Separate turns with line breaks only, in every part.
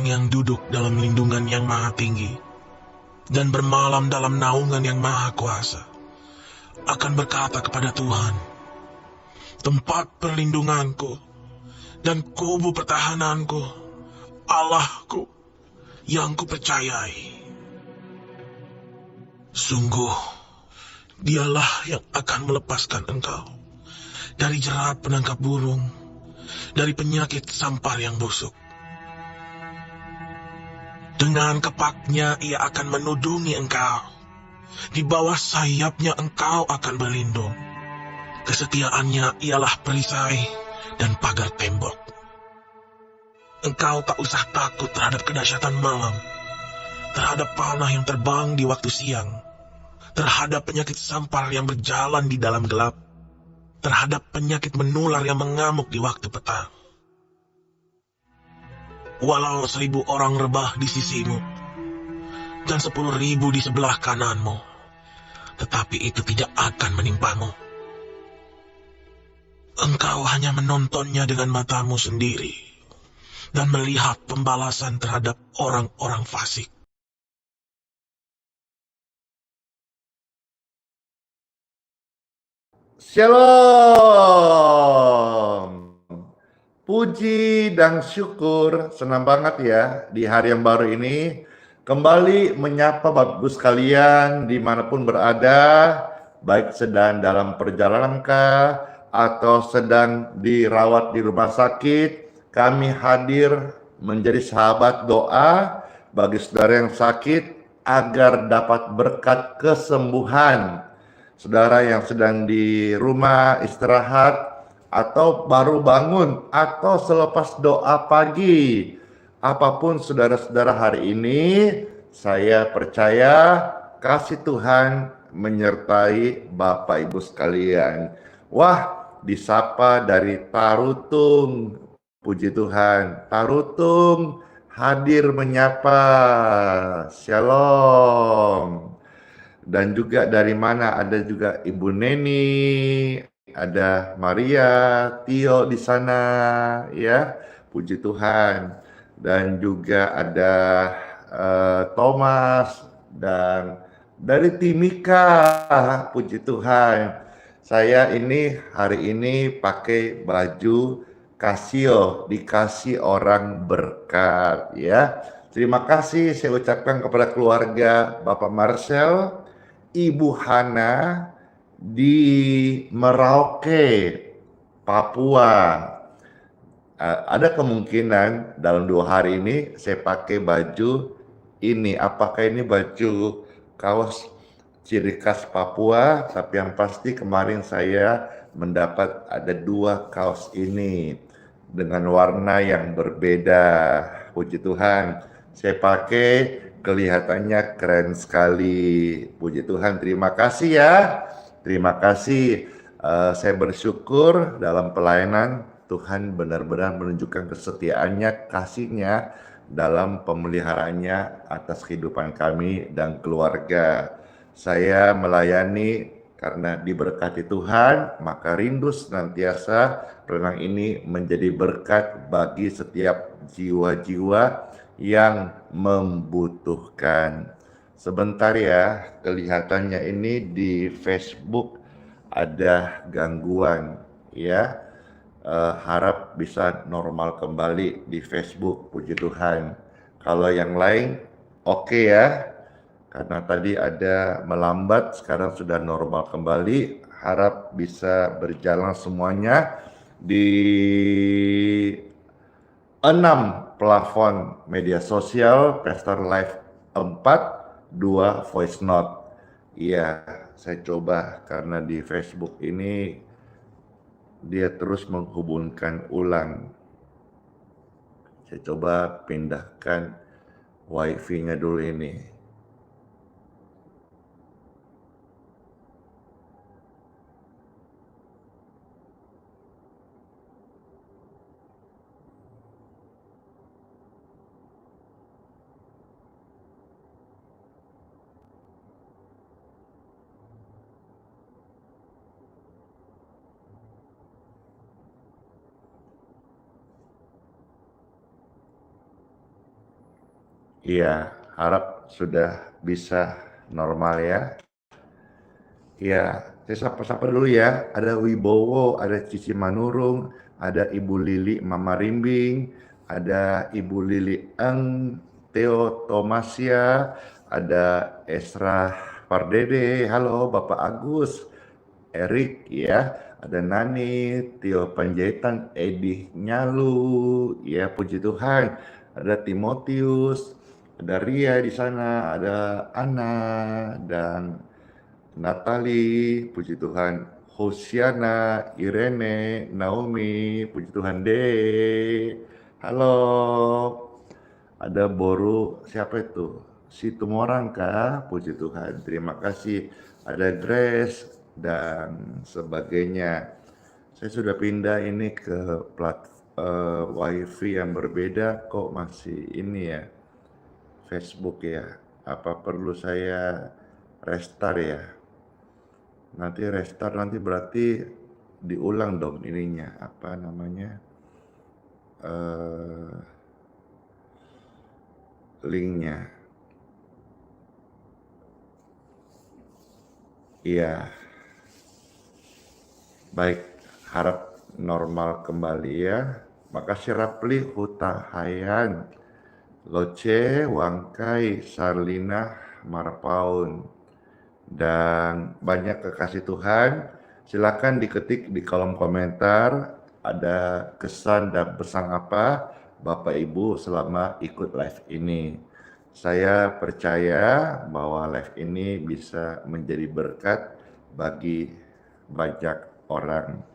orang yang duduk dalam lindungan yang maha tinggi dan bermalam dalam naungan yang maha kuasa akan berkata kepada Tuhan, tempat perlindunganku dan kubu pertahananku, Allahku yang kupercayai. Sungguh, dialah yang akan melepaskan engkau dari jerat penangkap burung, dari penyakit sampar yang busuk. Dengan kepaknya ia akan menudungi engkau. Di bawah sayapnya engkau akan berlindung. Kesetiaannya ialah perisai dan pagar tembok. Engkau tak usah takut terhadap kedahsyatan malam, terhadap panah yang terbang di waktu siang, terhadap penyakit sampar yang berjalan di dalam gelap, terhadap penyakit menular yang mengamuk di waktu petang. Walau 1.000 orang rebah di sisimu, dan 10.000 di sebelah kananmu, tetapi itu tidak akan menimpamu. Engkau hanya menontonnya dengan matamu sendiri, dan melihat pembalasan terhadap orang-orang fasik.
Shalom. Puji dan syukur, senang banget ya di hari yang baru ini kembali menyapa Bapak Ibu sekalian dimanapun berada, baik sedang dalam perjalanan kah atau sedang dirawat di rumah sakit. Kami hadir menjadi sahabat doa bagi saudara yang sakit agar dapat berkat kesembuhan. Saudara yang sedang di rumah istirahat atau baru bangun atau selepas doa pagi, apapun saudara-saudara hari ini, saya percaya kasih Tuhan menyertai Bapak Ibu sekalian. Wah, disapa dari Tarutung. Puji Tuhan, Tarutung hadir menyapa. Shalom. Dan juga dari mana ada juga Ibu Neni, ada Maria, Tio di sana ya. Puji Tuhan. Dan juga ada Thomas dan dari Timika. Puji Tuhan. Saya ini hari ini pakai baju Casio, dikasih orang berkat ya. Terima kasih saya ucapkan kepada keluarga Bapak Marcel, Ibu Hana di Merauke, Papua. Ada kemungkinan dalam 2 hari ini saya pakai baju ini. Apakah ini baju kaos ciri khas Papua? Tapi yang pasti kemarin saya mendapat ada 2 kaos ini dengan warna yang berbeda. Puji Tuhan, saya pakai kelihatannya keren sekali. Puji Tuhan, terima kasih ya. Terima kasih. Saya bersyukur dalam pelayanan Tuhan benar-benar menunjukkan kesetiaannya, kasihnya dalam pemeliharaannya atas kehidupan kami dan keluarga. Saya melayani karena diberkati Tuhan, maka rindu senantiasa renang ini menjadi berkat bagi setiap jiwa-jiwa yang membutuhkan. Sebentar ya, kelihatannya ini di Facebook ada gangguan ya. Harap bisa normal kembali di Facebook, puji Tuhan. Kalau yang lain oke ya, karena tadi ada melambat, sekarang sudah normal kembali. Harap bisa berjalan semuanya di 6 plafon media sosial, Pastor Live 4, 2 voice note. Iya, saya coba karena di Facebook ini dia terus menghubungkan ulang. Saya coba pindahkan wifi-nya dulu ini. Iya, harap sudah bisa normal ya. Iya, saya sapa-sapa dulu ya. Ada Wibowo, ada Cici Manurung, ada Ibu Lili Mama Rimbing, ada Ibu Lili Eng, Theo Tomasia, ada Esra Pardede, halo Bapak Agus, Erik ya, ada Nani, Tio Panjaitan, Edi Nyalu, ya puji Tuhan, ada Timotius, ada Ria di sana, ada Ana dan Natali, puji Tuhan, Hosiana, Irene, Naomi, puji Tuhan De. Halo, ada Boru, siapa itu? Situmorang kah? Puji Tuhan, terima kasih. Ada Grace dan sebagainya. Saya sudah pindah ini ke wifi yang berbeda, kok masih ini ya, Facebook ya. Apa perlu saya restart ya? Nanti restart nanti berarti diulang dong ininya, apa namanya, linknya. Iya, baik, harap normal kembali ya. Makasih Rapli, Hutahayan, Loce, Wangkai, Sarlina, Marpaun, dan banyak kekasih Tuhan. Silakan diketik di kolom komentar ada kesan dan pesan apa Bapak Ibu selama ikut live ini. Saya percaya bahwa live ini bisa menjadi berkat bagi banyak orang.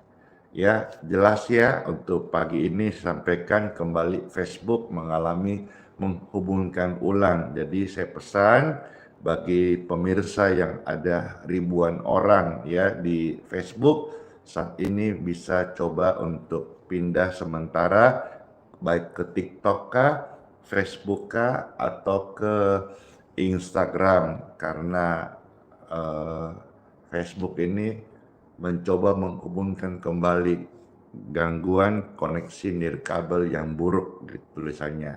Ya, jelas ya untuk pagi ini sampaikan kembali Facebook mengalami menghubungkan ulang. Jadi saya pesan bagi pemirsa yang ada ribuan orang ya di Facebook saat ini bisa coba untuk pindah sementara baik ke TikTok kah, Facebook kah, atau ke Instagram karena Facebook ini mencoba menghubungkan kembali gangguan koneksi nirkabel yang buruk di tulisannya.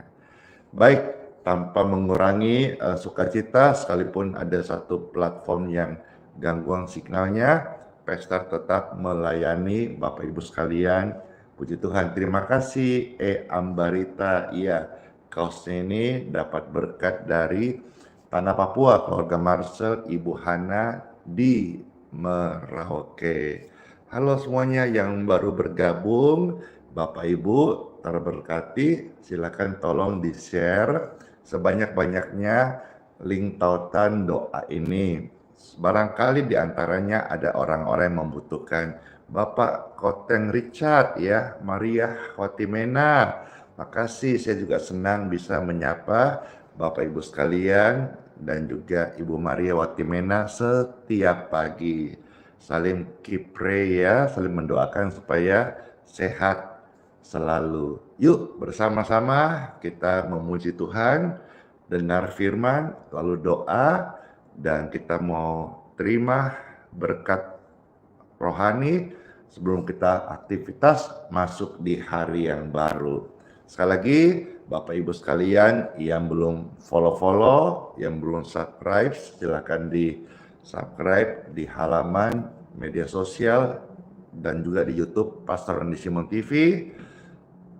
Baik, tanpa mengurangi sukacita sekalipun ada satu platform yang gangguan signalnya, Pestar tetap melayani Bapak Ibu sekalian. Puji Tuhan, terima kasih Ambarita. Iya, kaosnya ini dapat berkat dari Tanah Papua, keluarga Marcel, Ibu Hana di Merauke. Halo semuanya yang baru bergabung, Bapak Ibu terberkati, silakan tolong di-share sebanyak-banyaknya link tautan doa ini. Barangkali di antaranya ada orang-orang yang membutuhkan. Bapak Koteng Richard ya, Maria Khotimena. Makasih, saya juga senang bisa menyapa Bapak Ibu sekalian dan juga Ibu Maria Watimena setiap pagi. Saling keep pray ya, saling mendoakan supaya sehat selalu. Yuk bersama-sama kita memuji Tuhan, dengar firman, lalu doa, dan kita mau terima berkat rohani sebelum kita aktivitas masuk di hari yang baru. Sekali lagi, Bapak Ibu sekalian yang belum follow-follow, yang belum subscribe, silakan di subscribe di halaman media sosial dan juga di YouTube Pastor Andi Simon TV.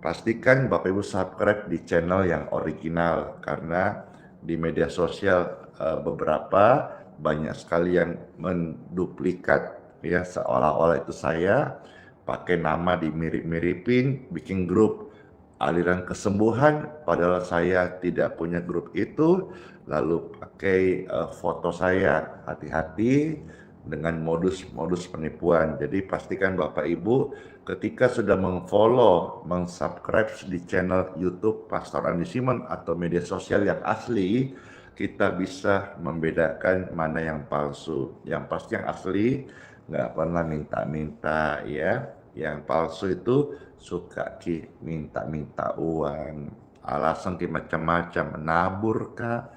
Pastikan Bapak Ibu subscribe di channel yang original karena di media sosial beberapa banyak sekali yang menduplikat ya, seolah-olah itu saya pakai nama dimirip-miripin, bikin grup aliran kesembuhan padahal saya tidak punya grup itu, lalu pakai foto saya. Hati-hati dengan modus-modus penipuan. Jadi pastikan Bapak Ibu ketika sudah meng-follow, meng-subscribe di channel YouTube Pastor Andi Simon atau media sosial yang asli, kita bisa membedakan mana yang palsu. Yang pasti yang asli nggak pernah minta-minta ya. Yang palsu itu suka minta-minta uang, alasan macam-macam, menabur kah,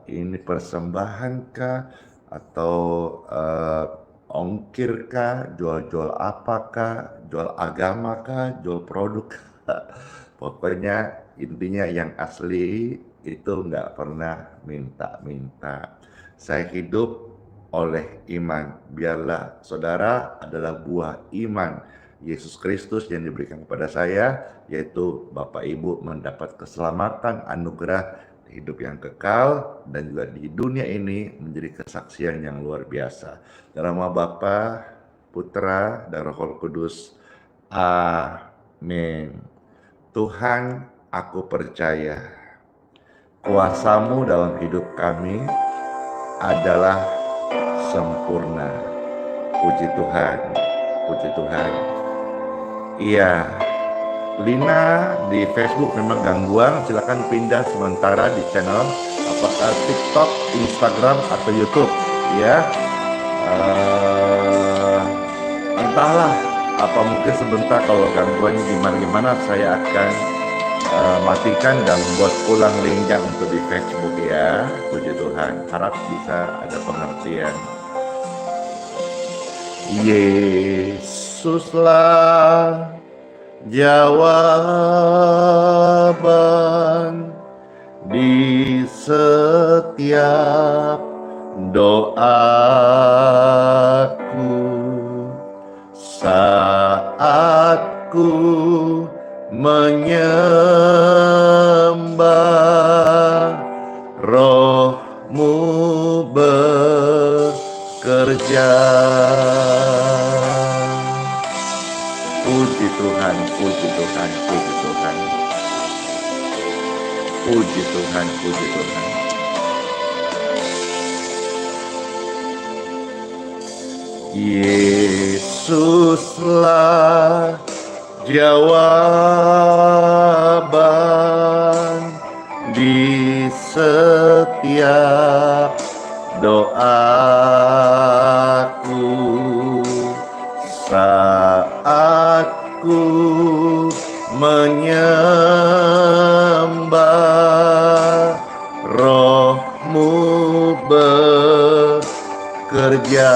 ini persembahan kah, atau ongkir kah, jual-jual apakah, jual agama kah, jual produk kah. Pokoknya intinya yang asli itu nggak pernah minta-minta. Saya hidup oleh iman. Biarlah saudara adalah buah iman Yesus Kristus yang diberikan kepada saya, yaitu Bapak Ibu mendapat keselamatan, anugerah hidup yang kekal, dan juga di dunia ini menjadi kesaksian yang luar biasa. Dalam nama Bapa, Putra, dan Roh Kudus. Amin. Tuhan, aku percaya kuasa-Mu dalam hidup kami adalah sempurna. Puji Tuhan, puji Tuhan. Iya, Lina di Facebook memang gangguan, silakan pindah sementara di channel apakah TikTok, Instagram, atau YouTube. Ya, entahlah, apa mungkin sebentar kalau gangguannya gimana saya akan matikan dan buat ulang linknya untuk di Facebook ya. Puji Tuhan, harap bisa ada pengertian. Yesuslah jawaban di setiap doaku saat ku menyembah, Roh-Mu bekerja. Puji Tuhan, puji Tuhan, puji Tuhan. Puji Tuhan, puji Tuhan. Yesuslah jawaban di setiap doaku saat ku menyembah, Roh-Mu bekerja.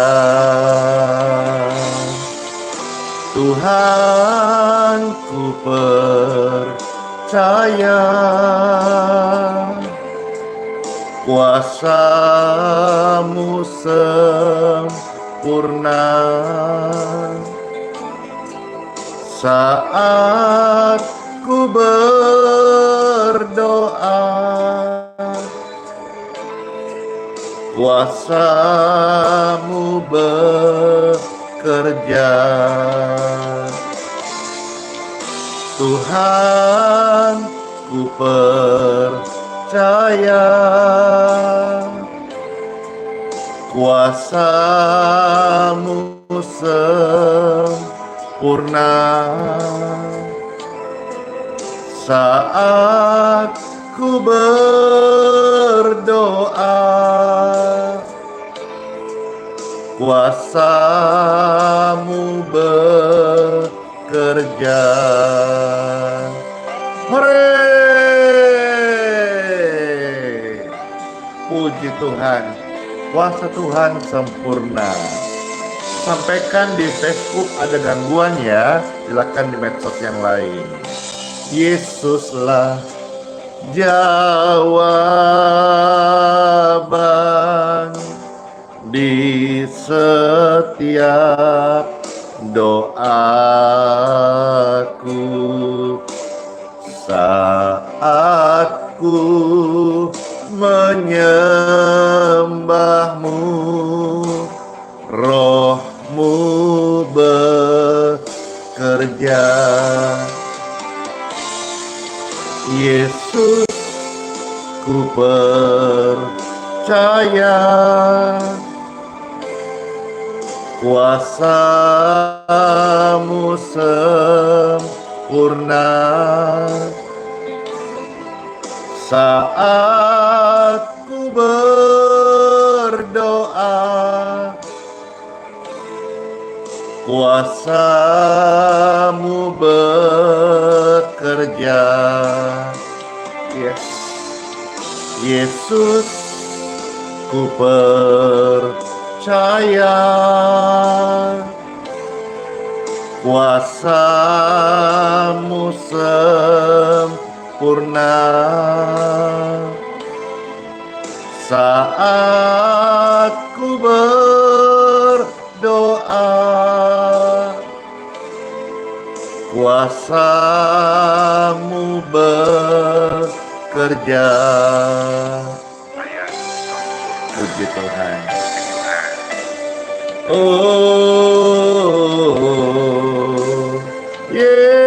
Tuhan, ku percaya kuasa-Mu sempurna saat ku berdoa. Kuasa-Mu bekerja. Tuhan, ku percaya kuasa-Mu sempurna saat ku berdoa. Kuasa-Mu bekerja. Hore! Puji Tuhan, kuasa Tuhan sempurna. Sampaikan di Facebook ada gangguan ya, silakan di medsos yang lain. Yesuslah jawaban di setiap doaku saat ku menyembah-Mu, Roh-Mu bekerja. Yesus, ku percaya kuasa-Mu sempurna saat ku berdoa. Kuasa-Mu bekerja. Yes. Yesus, ku percaya kuasa-Mu sempurna saat ku berdoa, kuasa-Mu bekerja. Puji Tuhan. Oh, yeah.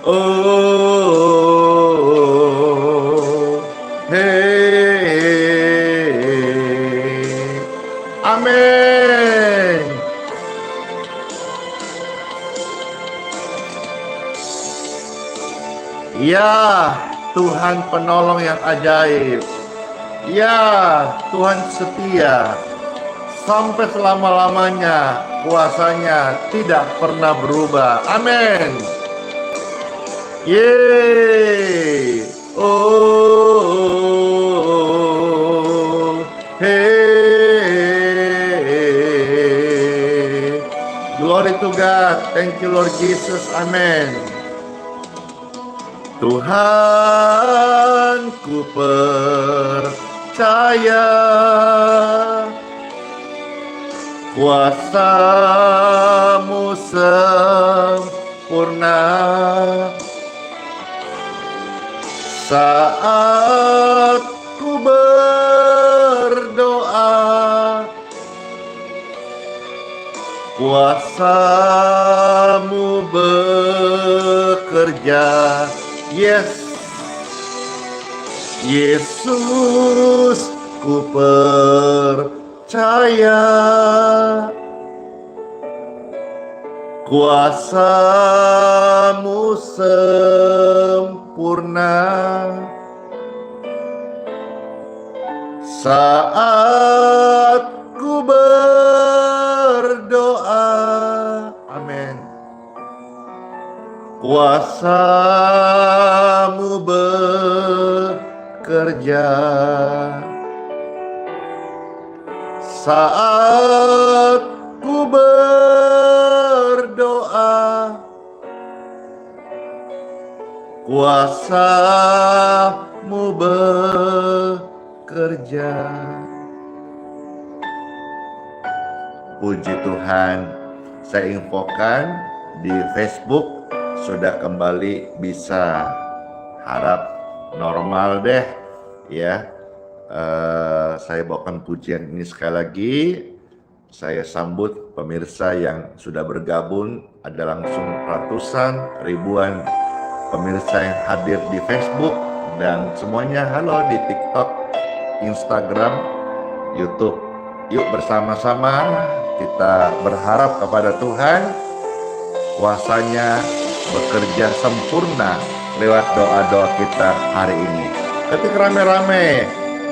Oh, hey. Amin. Ya, Tuhan penolong yang ajaib. Ya, Tuhan setia. Sampai selama-lamanya kuasanya tidak pernah berubah. Amin. Yeay. Oh, hey. Glory to God. Thank you Lord Jesus. Amen. Tuhan, ku percaya kuasa-Mu sempurna saat ku berdoa, kuasa-Mu bekerja. Yes, Yesus, ku percaya kuasa-Mu sempurna saat ku berdoa. Amin. Kuasa-Mu bekerja saat ku berdoa, kuasa-Mu bekerja. Puji Tuhan, saya infokan di Facebook sudah kembali bisa, harap normal deh ya. Saya bawakan pujian ini sekali lagi. Saya sambut pemirsa yang sudah bergabung, ada langsung ratusan ribuan pemirsa yang hadir di Facebook dan semuanya halo di TikTok, Instagram, YouTube. Yuk bersama-sama kita berharap kepada Tuhan, kuasanya bekerja sempurna lewat doa-doa kita hari ini. Ketika rame-rame,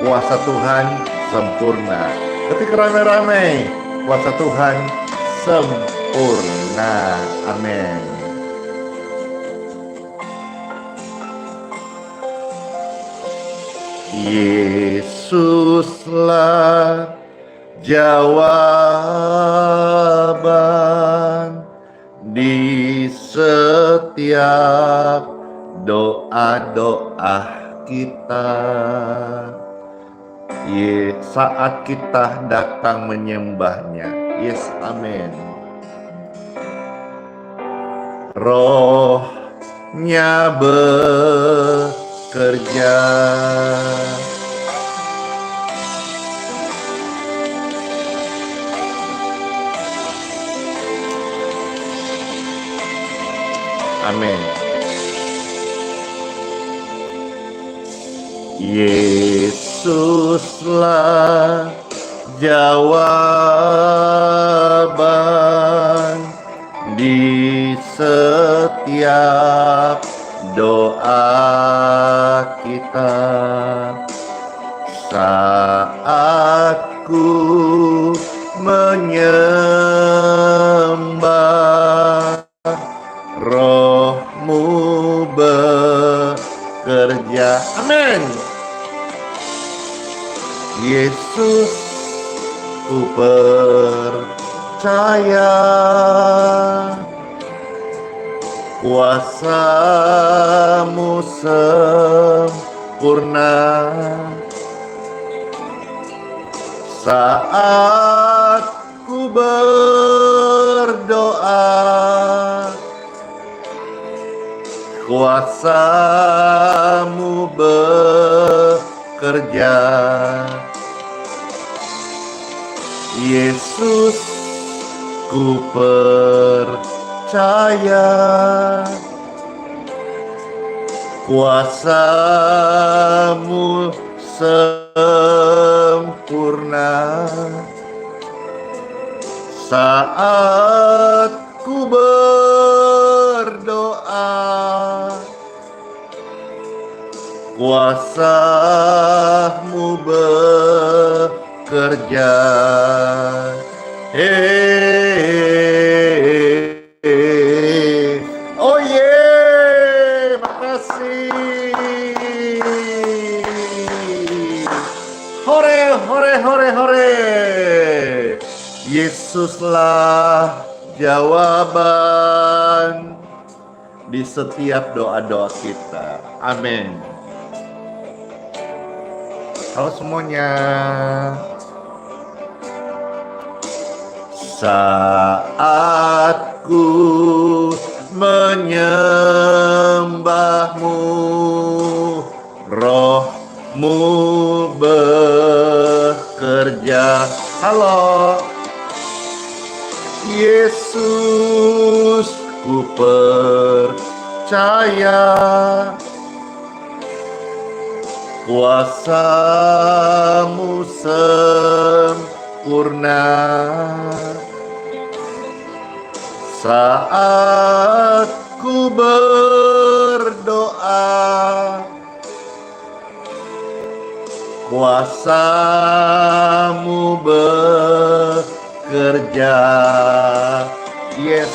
kuasa Tuhan sempurna. Ketika rame-rame, kuasa Tuhan sempurna. Amin. Yesuslah jawaban di setiap doa-doa kita. Saat kita datang menyembahnya. Yes, amin. Rohnya bekerja amin. Yesuslah jawaban di setiap doa kita. Saat ku menyembah, Roh-Mu bekerja. Amin. Yesus, ku percaya Kuasa-Mu sempurna saat ku berdoa. Kuasa-Mu bekerja, Yesus, ku percaya. Kuasa-Mu sempurna saat ku berdoa. Kuasa-Mu bekerja. Oh yeah, makasih. Hore, hore, hore, hore. Yesuslah jawaban di setiap doa-doa kita. Amin. Halo semuanya. Saat ku menyembah-Mu, Roh-Mu bekerja. Halo Yesus, ku percaya. Kuasa-Mu sempurna saat ku berdoa. Kuasa-Mu bekerja. Yes,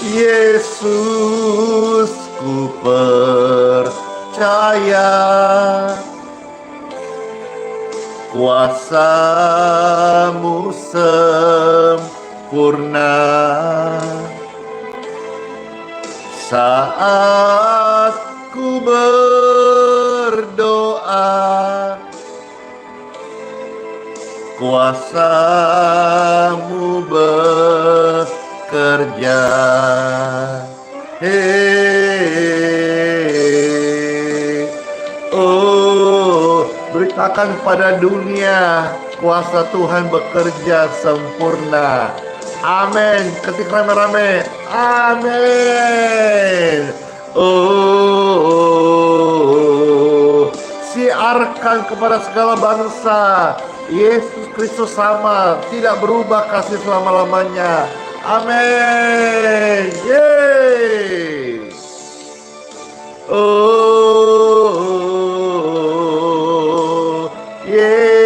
Yesus, ku percaya. Kuasa-Mu sempurna saat ku berdoa. Kuasa-Mu bekerja. Oh, beritakan pada dunia, kuasa Tuhan bekerja sempurna. Amin. Ketik rame-rame. Amin. Oh, siarkan kepada segala bangsa, Yesus Kristus sama, tidak berubah kasih selama-lamanya. Amin. Yeay. Oh, yeay.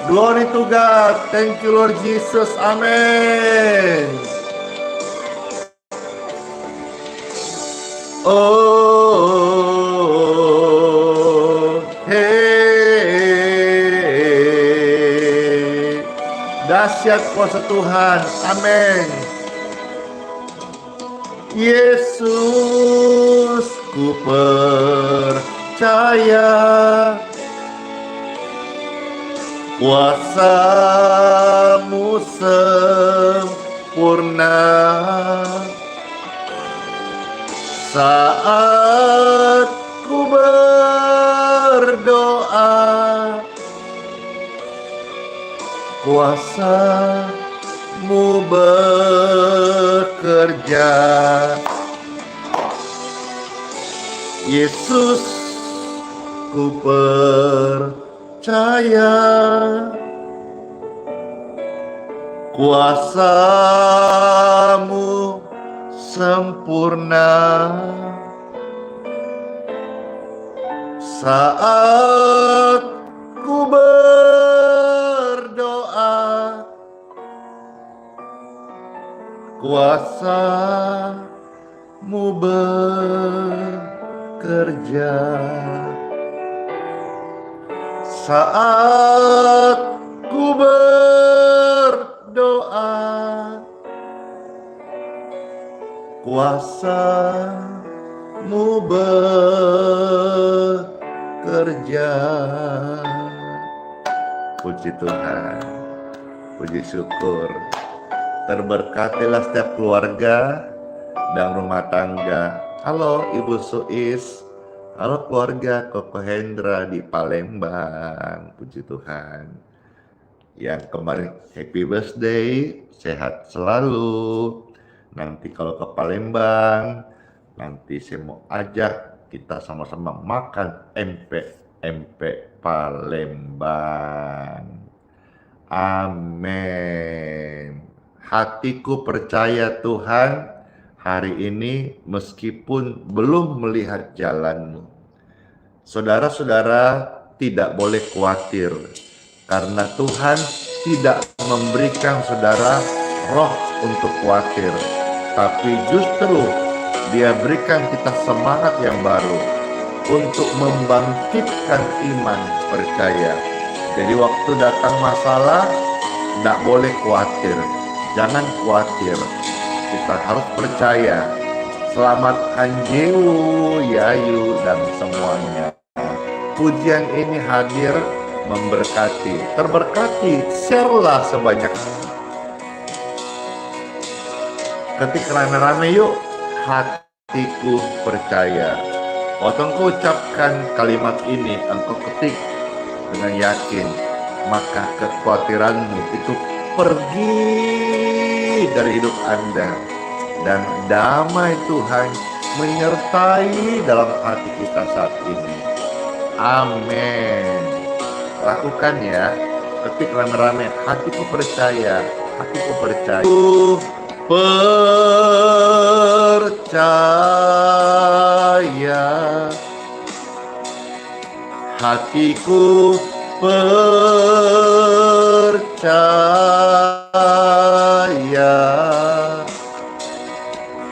Glory to God. Thank you Lord Jesus. Amin. Oh, hey, dahsyat kuasa Tuhan. Amin. Yesus, ku percaya. Kuasa-Mu sempurna saat ku berdoa. Kuasa-Mu bekerja. Yesus, ku percaya. Kuasa-Mu sempurna saat ku berdoa. Kuasa-Mu bekerja saat ku berdoa. kuasa-Mu bekerja. Puji Tuhan, puji syukur. Terberkatilah setiap keluarga dan rumah tangga. Halo Ibu Suis, halo keluarga Koko Hendra di Palembang. Puji Tuhan. Yang kemarin happy birthday, sehat selalu. Nanti kalau ke Palembang, nanti saya mau ajak kita sama-sama makan empek Palembang. Amin. Hatiku percaya Tuhan, hari ini meskipun belum melihat jalanmu. Saudara-saudara tidak boleh khawatir, karena Tuhan tidak memberikan saudara roh untuk khawatir, tapi justru Dia berikan kita semangat yang baru untuk membangkitkan iman percaya. Jadi waktu datang masalah, tidak boleh khawatir. Jangan khawatir, kita harus percaya. Selamat Anjewu, Yayu, dan semuanya. Pujian ini hadir memberkati, terberkati, share-lah sebanyak. Ketik rame-rame yuk, hatiku percaya. Waktu engkau ucapkan kalimat ini, engkau ketik dengan yakin, maka kekhawatiranmu itu pergi dari hidup Anda, dan damai Tuhan menyertai dalam hati kita saat ini. Amin. Lakukan ya, ketik rame-rame, hatiku percaya, hatiku percaya. Percaya, hatiku percaya,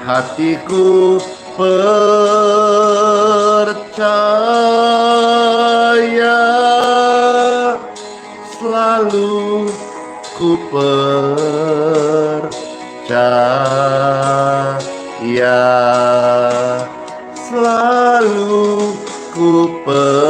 hatiku percaya, selalu ku percaya, selalu ku percaya,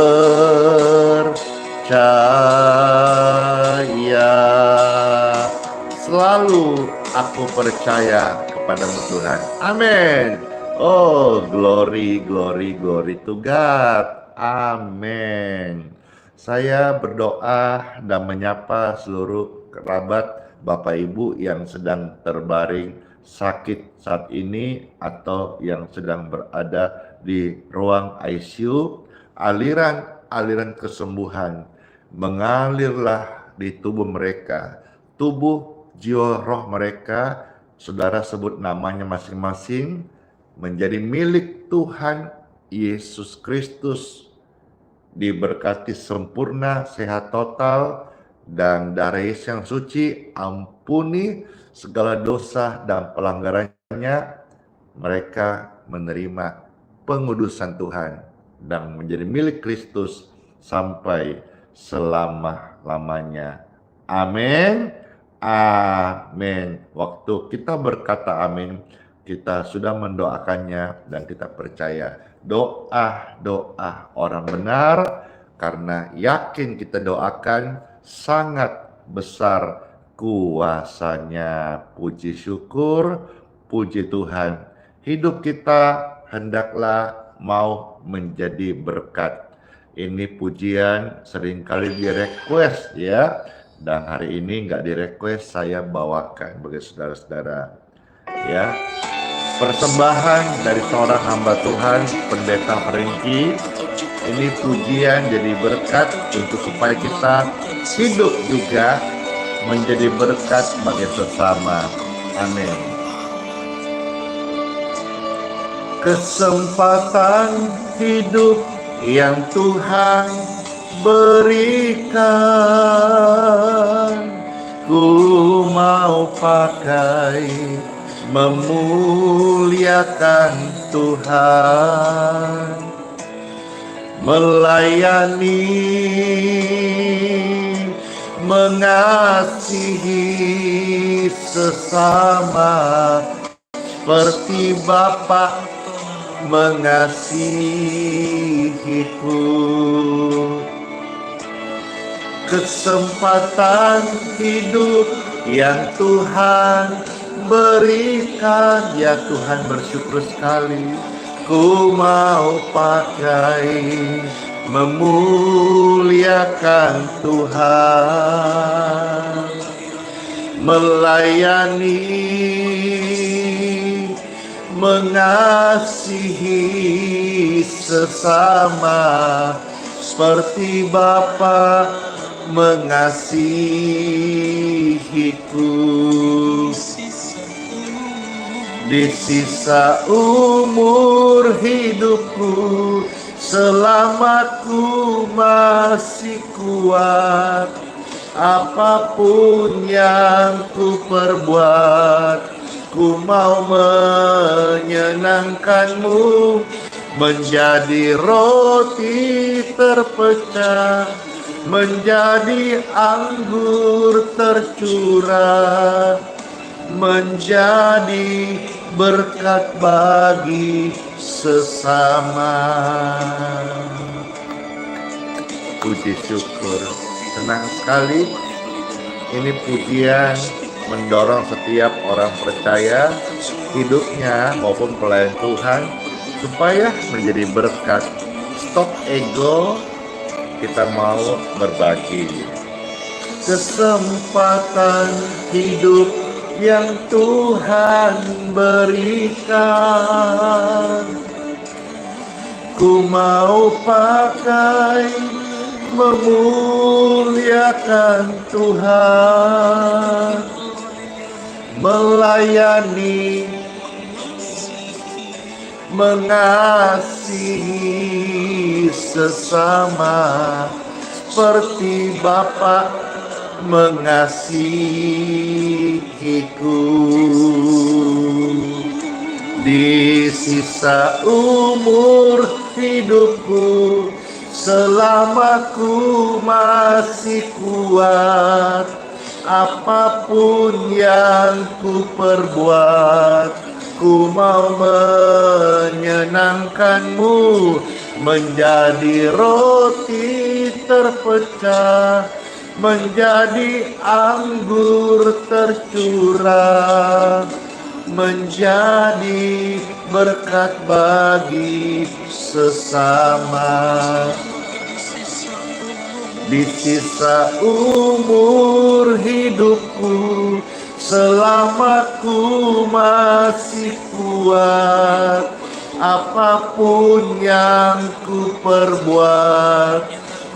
selalu aku percaya kepadamu Tuhan. Amin. Oh, glory, glory, glory to God. Amin. Saya berdoa dan menyapa seluruh kerabat Bapak Ibu yang sedang terbaring sakit saat ini atau yang sedang berada di ruang ICU. Aliran kesembuhan mengalirlah di tubuh mereka, tubuh, jiwa, roh mereka. Saudara sebut namanya masing-masing, menjadi milik Tuhan Yesus Kristus, diberkati sempurna, sehat total, dan darah Yesus yang suci ampuni segala dosa dan pelanggarannya. Mereka menerima pengudusan Tuhan dan menjadi milik Kristus sampai selama-lamanya. Amin. Amin. Waktu kita berkata amin, kita sudah mendoakannya dan kita percaya doa orang benar, karena yakin kita doakan sangat besar kuasanya. Puji syukur, puji Tuhan. Hidup kita hendaklah mau menjadi berkat. Ini pujian seringkali di-request ya, dan hari ini nggak di-request, saya bawakan bagi saudara-saudara ya. Persembahan dari seorang hamba Tuhan, Pendeta Franky. Ini pujian jadi berkat untuk supaya kita hidup juga menjadi berkat bagi sesama. Amin. Kesempatan hidup yang Tuhan berikan, ku mau pakai memuliakan Tuhan, melayani, mengasihi sesama, seperti Bapa mengasihiku. Kesempatan hidup yang Tuhan berikan, ya Tuhan bersyukur sekali. Ku mau pakai memuliakan Tuhan, melayani, mengasihi sesama seperti Bapa mengasihiku. Di sisa umur hidupku, selama ku masih kuat, apapun yang ku perbuat, ku mau menyenangkan-Mu, menjadi roti terpecah, menjadi anggur tercurah, menjadi berkat bagi sesama. Puji syukur, senang sekali. Ini pujian mendorong setiap orang percaya hidupnya maupun pelayan Tuhan supaya menjadi berkat. Stop ego, kita mau berbagi. Kesempatan hidup yang Tuhan berikan, ku mau pakai memuliakan Tuhan, melayani, mengasihi sesama seperti Bapa mengasihiku. Di sisa umur hidupku, selama ku masih kuat, apapun yang ku perbuat, ku mau menyenangkan-Mu, menjadi roti terpecah, menjadi anggur tercurah, menjadi berkat bagi sesama. Di sisa umur hidupku, selama ku masih kuat, apapun yang ku perbuat,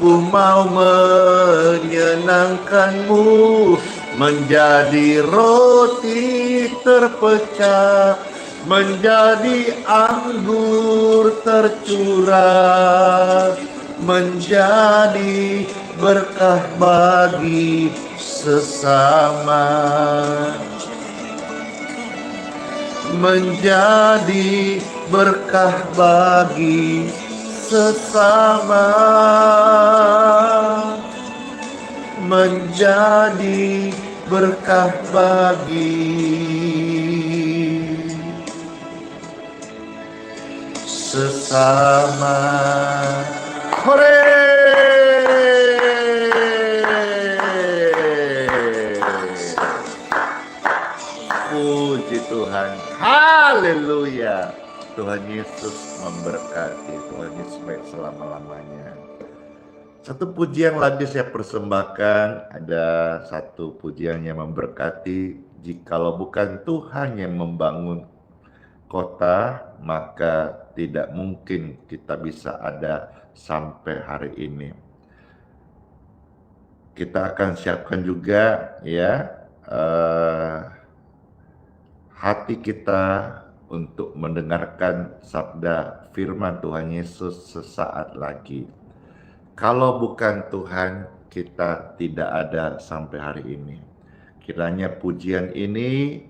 ku mau menyenangkan-Mu, menjadi roti terpecah, menjadi anggur tercurah, menjadi berkah bagi sesama, menjadi berkah bagi sesama, menjadi berkah bagi sesama. Hore! Puji Tuhan. Haleluya. Tuhan Yesus memberkati. Tuhan Yesus baik selama-lamanya. Satu pujian lagi saya persembahkan. Ada satu pujian yang memberkati. Jikalau bukan Tuhan yang membangun kota, maka tidak mungkin kita bisa ada sampai hari ini. Kita akan siapkan juga ya hati kita untuk mendengarkan sabda firman Tuhan Yesus sesaat lagi. Kalau bukan Tuhan, kita tidak ada sampai hari ini. Kiranya pujian ini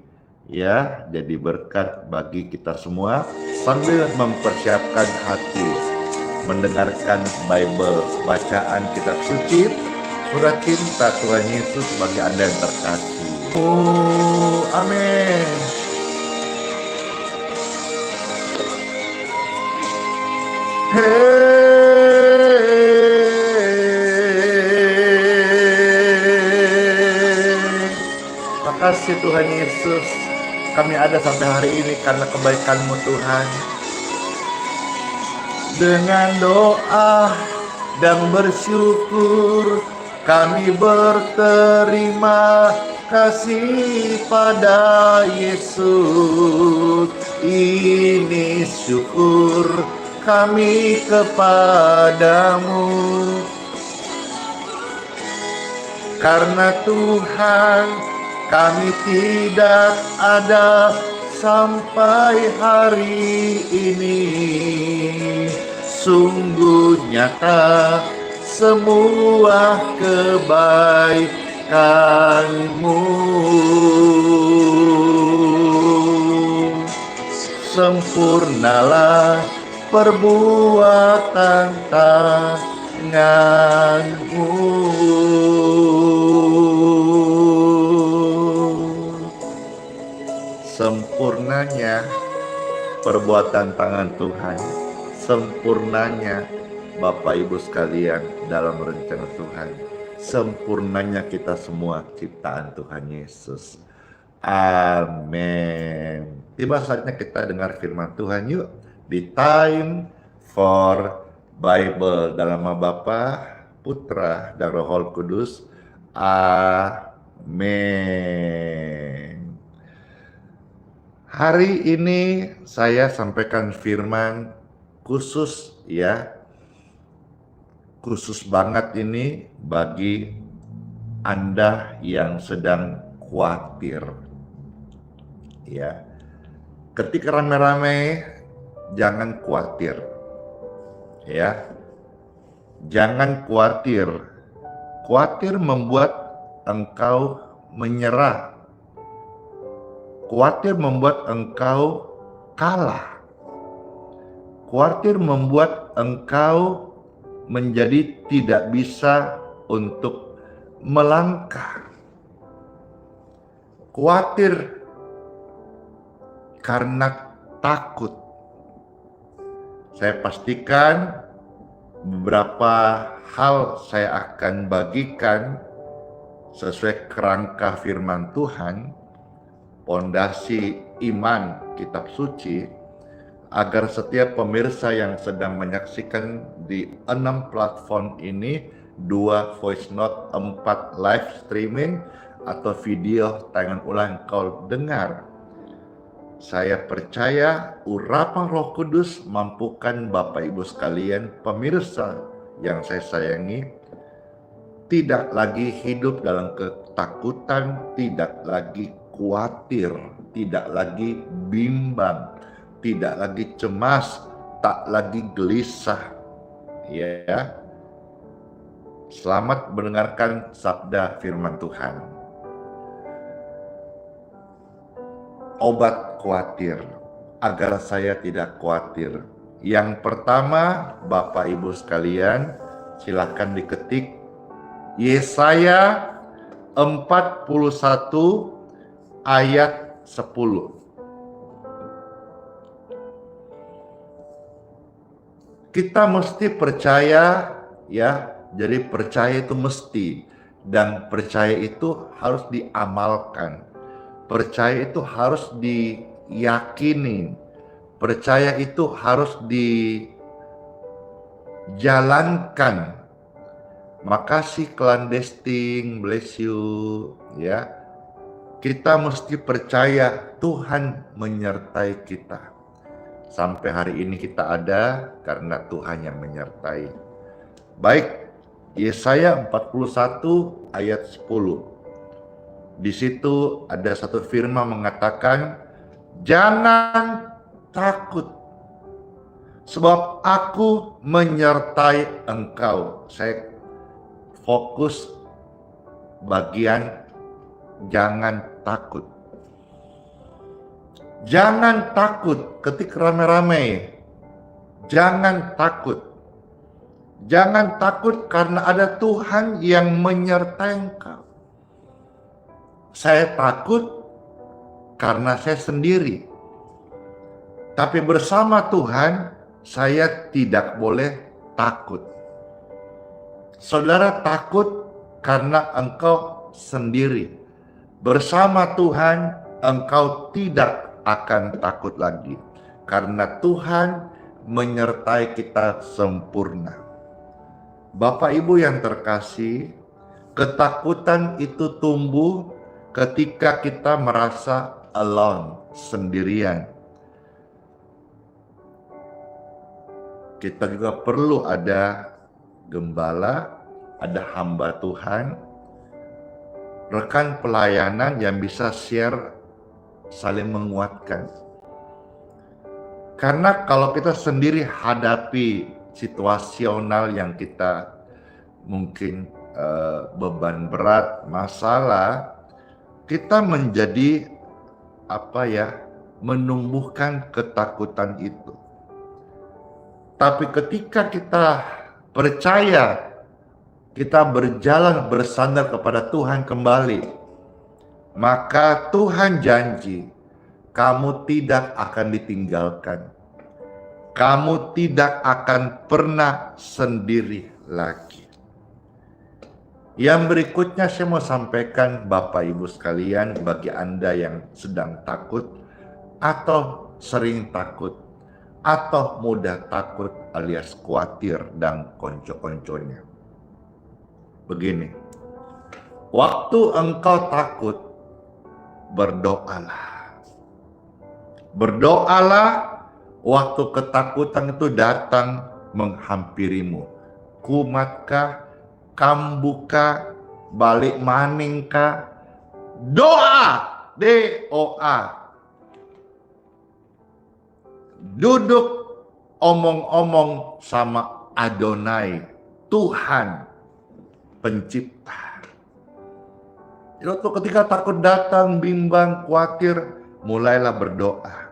ya jadi berkat bagi kita semua sambil mempersiapkan hati mendengarkan Bible, bacaan kitab suci, surat cinta Tuhan Yesus bagi Anda yang terkasih. Oh, amin. kasih Tuhan Yesus. Kami ada sampai hari ini karena kebaikan-Mu Tuhan. Dengan doa dan bersyukur kami berterima kasih pada Yesus. Ini syukur kami kepadamu. Karena Tuhan kami tidak ada sampai hari ini. Sungguh nyata semua kebaikan-Mu. Sempurnalah perbuatan tangan-Mu. Sempurnanya perbuatan tangan Tuhan, sempurnanya Bapak Ibu sekalian dalam rencana Tuhan, sempurnanya kita semua ciptaan Tuhan Yesus. Amin. Tiba saatnya kita dengar firman Tuhan yuk di Time for Bible dalam nama Bapa, Putra, dan Roh Kudus. Amin. Hari ini saya sampaikan firman khusus ya. Khusus banget ini bagi Anda yang sedang khawatir. Ya. Ketika rame-rame jangan khawatir. Ya. Jangan khawatir. Khawatir membuat engkau menyerah. Khawatir membuat engkau kalah. Khawatir membuat engkau menjadi tidak bisa untuk melangkah. Khawatir karena takut. Saya pastikan beberapa hal saya akan bagikan sesuai kerangka firman Tuhan, pondasi iman kitab suci, agar setiap pemirsa yang sedang menyaksikan di 6 platform ini, 2 voice note, 4 live streaming, atau video tayangan ulang kau dengar. Saya percaya urapan Roh Kudus mampukan Bapak Ibu sekalian, pemirsa yang saya sayangi, tidak lagi hidup dalam ketakutan, tidak lagi khawatir, tidak lagi bimbang, tidak lagi cemas, tak lagi gelisah. Ya. Selamat mendengarkan sabda firman Tuhan. Obat khawatir, agar saya tidak khawatir. Yang pertama, Bapak Ibu sekalian, silakan diketik Yesaya 41 ayat 10. Kita mesti percaya ya, jadi percaya itu mesti, dan percaya itu harus diamalkan. Percaya itu harus diyakini. Percaya itu harus dijalankan. Makasih clandestine, bless you ya. Kita mesti percaya Tuhan menyertai kita. Sampai hari ini kita ada karena Tuhan yang menyertai. Baik, Yesaya 41 ayat 10. Di situ ada satu firman mengatakan, jangan takut, sebab aku menyertai engkau. Saya fokus bagian jangan takut. Jangan takut ketika rame-rame. Jangan takut. Jangan takut karena ada Tuhan yang menyertai engkau. Saya takut karena saya sendiri. Tapi bersama Tuhan, saya tidak boleh takut. Saudara takut karena engkau sendiri. Bersama Tuhan, engkau tidak akan takut lagi, karena Tuhan menyertai kita sempurna. Bapak Ibu yang terkasih, ketakutan itu tumbuh ketika kita merasa alone, sendirian. Kita juga perlu ada gembala, ada hamba Tuhan, rekan pelayanan yang bisa share, saling menguatkan. Karena kalau kita sendiri hadapi situasional yang kita mungkin beban berat, masalah, kita menjadi menumbuhkan ketakutan itu. Tapi ketika kita percaya, kita berjalan bersandar kepada Tuhan kembali, maka Tuhan janji, kamu tidak akan ditinggalkan. Kamu tidak akan pernah sendiri lagi. Yang berikutnya saya mau sampaikan Bapak Ibu sekalian, bagi Anda yang sedang takut atau sering takut atau mudah takut alias khawatir dan konco-konconya. Begini, waktu engkau takut, berdoalah. Berdoalah waktu ketakutan itu datang menghampirimu. Kumatkah, kambukah, balik maningkah, doa, doa. Duduk omong-omong sama Adonai, Tuhan pencipta. Waktu ketika takut datang, bimbang, khawatir, mulailah berdoa.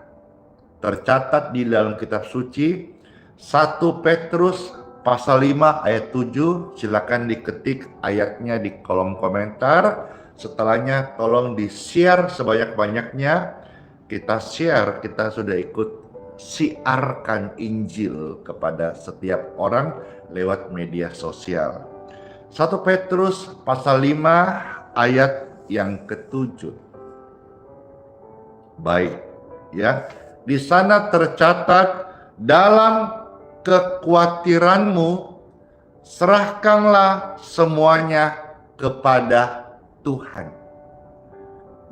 Tercatat di dalam kitab suci 1 Petrus pasal 5 ayat 7, silakan diketik ayatnya di kolom komentar. Setelahnya tolong di-share sebanyak-banyaknya. Kita share, kita sudah ikut siarkan Injil kepada setiap orang lewat media sosial. 1 Petrus pasal 5 ayat yang ke-7. Baik, ya. Di sana tercatat, dalam kekhawatiranmu serahkanlah semuanya kepada Tuhan.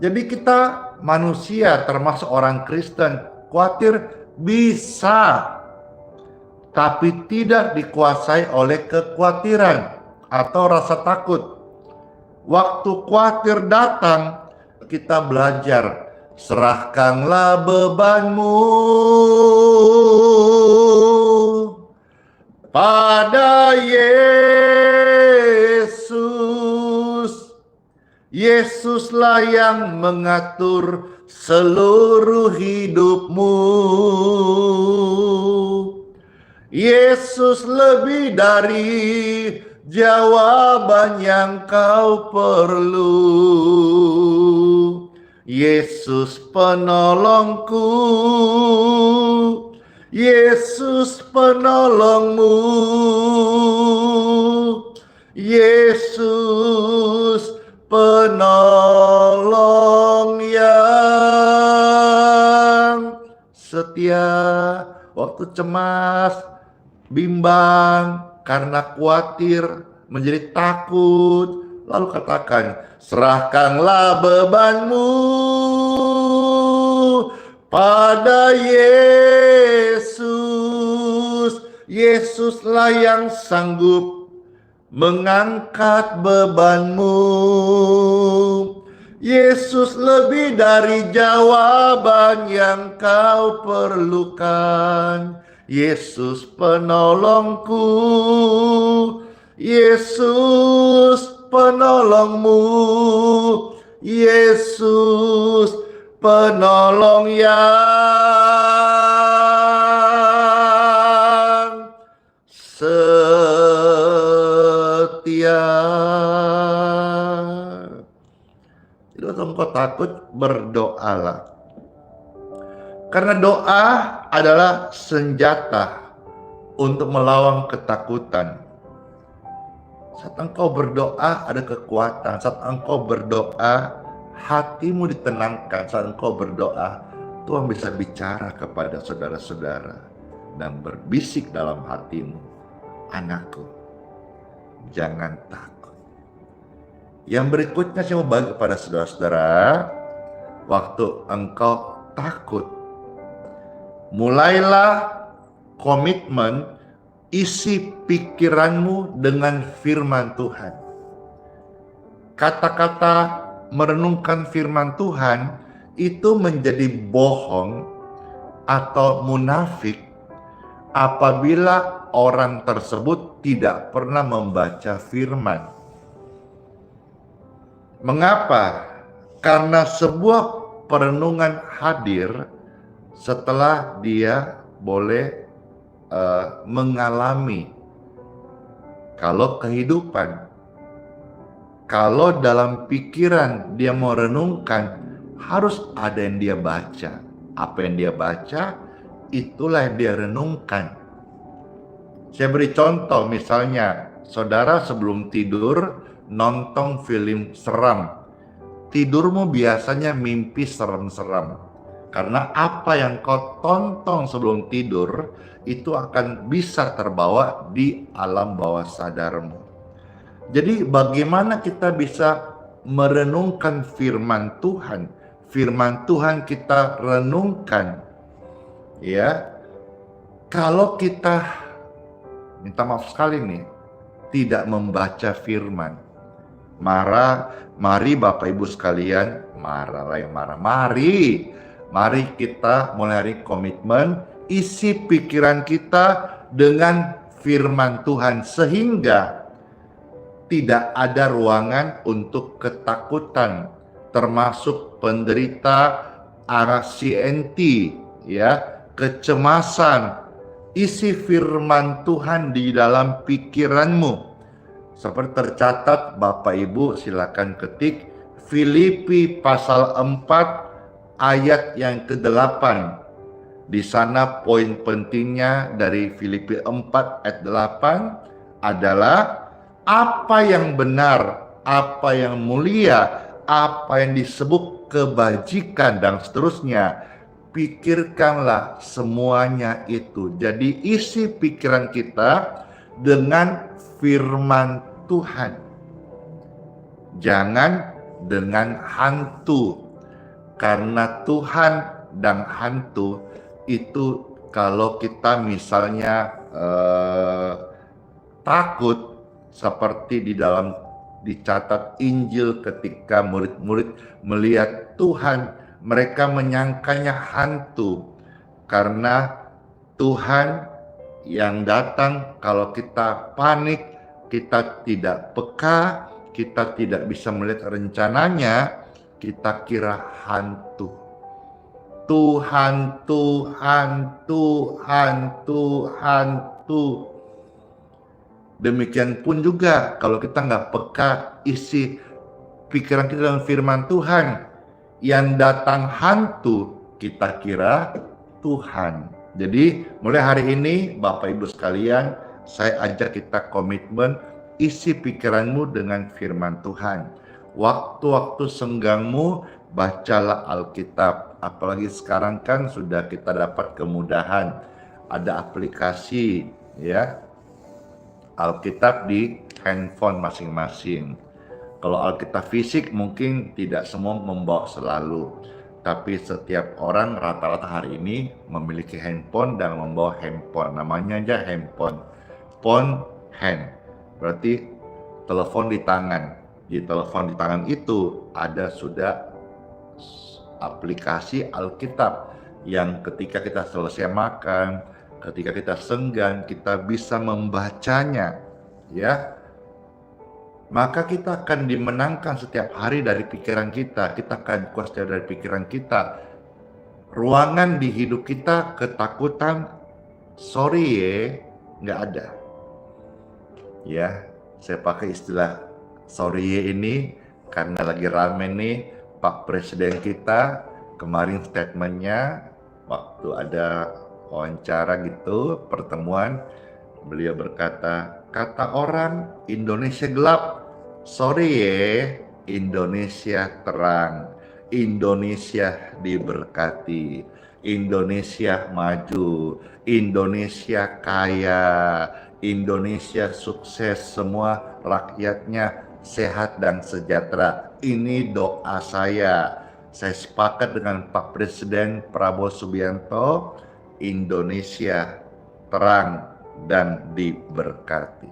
Jadi kita manusia, termasuk orang Kristen, khawatir bisa, tapi tidak dikuasai oleh kekhawatiran atau rasa takut. Waktu khawatir datang, kita belajar, serahkanlah bebanmu pada Yesus. Yesuslah yang mengatur seluruh hidupmu. Yesus lebih dari jawaban yang kau perlu. Yesus penolongku, Yesus penolongmu, Yesus penolong yang setia. Waktu cemas, bimbang, karena khawatir, menjadi takut, lalu katakan, serahkanlah bebanmu pada Yesus. Yesuslah yang sanggup mengangkat bebanmu. Yesus lebih dari jawaban yang kau perlukan. Yesus penolongku, Yesus penolongmu, Yesus penolong yang setia. Jadi kalau engkau takut, berdoalah. Karena doa adalah senjata untuk melawan ketakutan. Saat engkau berdoa ada kekuatan. Saat engkau berdoa hatimu ditenangkan saat engkau berdoa, Tuhan bisa bicara kepada saudara-saudara dan berbisik dalam hatimu, anakku, jangan takut. Yang berikutnya saya mau bagi kepada saudara-saudara, waktu engkau takut, mulailah komitmen isi pikiranmu dengan firman Tuhan. Kata-kata merenungkan firman Tuhan itu menjadi bohong atau munafik apabila orang tersebut tidak pernah membaca firman. Mengapa? Karena sebuah perenungan hadir setelah dia boleh mengalami. Kalau kehidupan, kalau dalam pikiran dia mau renungkan, harus ada yang dia baca. Apa yang dia baca, itulah yang dia renungkan. Saya beri contoh, misalnya saudara sebelum tidur nonton film seram. Tidurmu biasanya mimpi serem-serem. Karena apa yang kau tonton sebelum tidur, itu akan bisa terbawa di alam bawah sadarmu. Jadi bagaimana kita bisa merenungkan firman Tuhan? Firman Tuhan kita renungkan, ya. Kalau kita, minta maaf sekali nih, tidak membaca firman, mari Bapak Ibu sekalian, mari kita mulai hari komitmen, isi pikiran kita dengan firman Tuhan sehingga tidak ada ruangan untuk ketakutan, termasuk penderita RCNT, ya, kecemasan. Isi firman Tuhan di dalam pikiranmu. Seperti tercatat, Bapak Ibu silakan ketik Filipi pasal 4 ayat yang ke-8. Di sana poin pentingnya dari Filipi 4 ayat 8 adalah apa yang benar, apa yang mulia, apa yang disebut kebajikan dan seterusnya. Pikirkanlah semuanya itu. Jadi isi pikiran kita dengan firman Tuhan. Jangan dengan hantu. Karena Tuhan dan hantu itu kalau kita misalnya takut, seperti di dalam dicatat Injil ketika murid-murid melihat Tuhan, mereka menyangkanya hantu karena Tuhan yang datang kalau kita panik, kita tidak peka, kita tidak bisa melihat rencananya, kita kira hantu. Tuhan. Demikian pun juga kalau kita nggak peka isi pikiran kita dengan firman Tuhan, yang datang hantu kita kira Tuhan. Jadi mulai hari ini Bapak Ibu sekalian, saya ajak kita komitmen isi pikiranmu dengan firman Tuhan. Waktu-waktu senggangmu bacalah Alkitab. Apalagi sekarang kan sudah kita dapat kemudahan, ada aplikasi, ya, Alkitab di handphone masing-masing. Kalau Alkitab fisik mungkin tidak semua membawa selalu, tapi setiap orang rata-rata hari ini memiliki handphone dan membawa handphone. Namanya aja handphone, phone hand, berarti telepon di tangan. Di telepon di tangan itu ada sudah aplikasi Alkitab yang ketika kita selesai makan, ketika kita senggang, kita bisa membacanya, ya. Maka kita akan dimenangkan setiap hari dari pikiran kita. Kita akan kuasai dari pikiran kita. Ruangan di hidup kita, ketakutan, nggak ada. Ya, saya pakai istilah ini karena lagi rame nih Pak Presiden kita kemarin statementnya waktu ada wawancara gitu, pertemuan, beliau berkata, kata orang Indonesia gelap, Indonesia terang, Indonesia diberkati, Indonesia maju, Indonesia kaya, Indonesia sukses, semua rakyatnya sehat dan sejahtera. Ini doa saya. Saya sepakat dengan Pak Presiden Prabowo Subianto, Indonesia terang dan diberkati.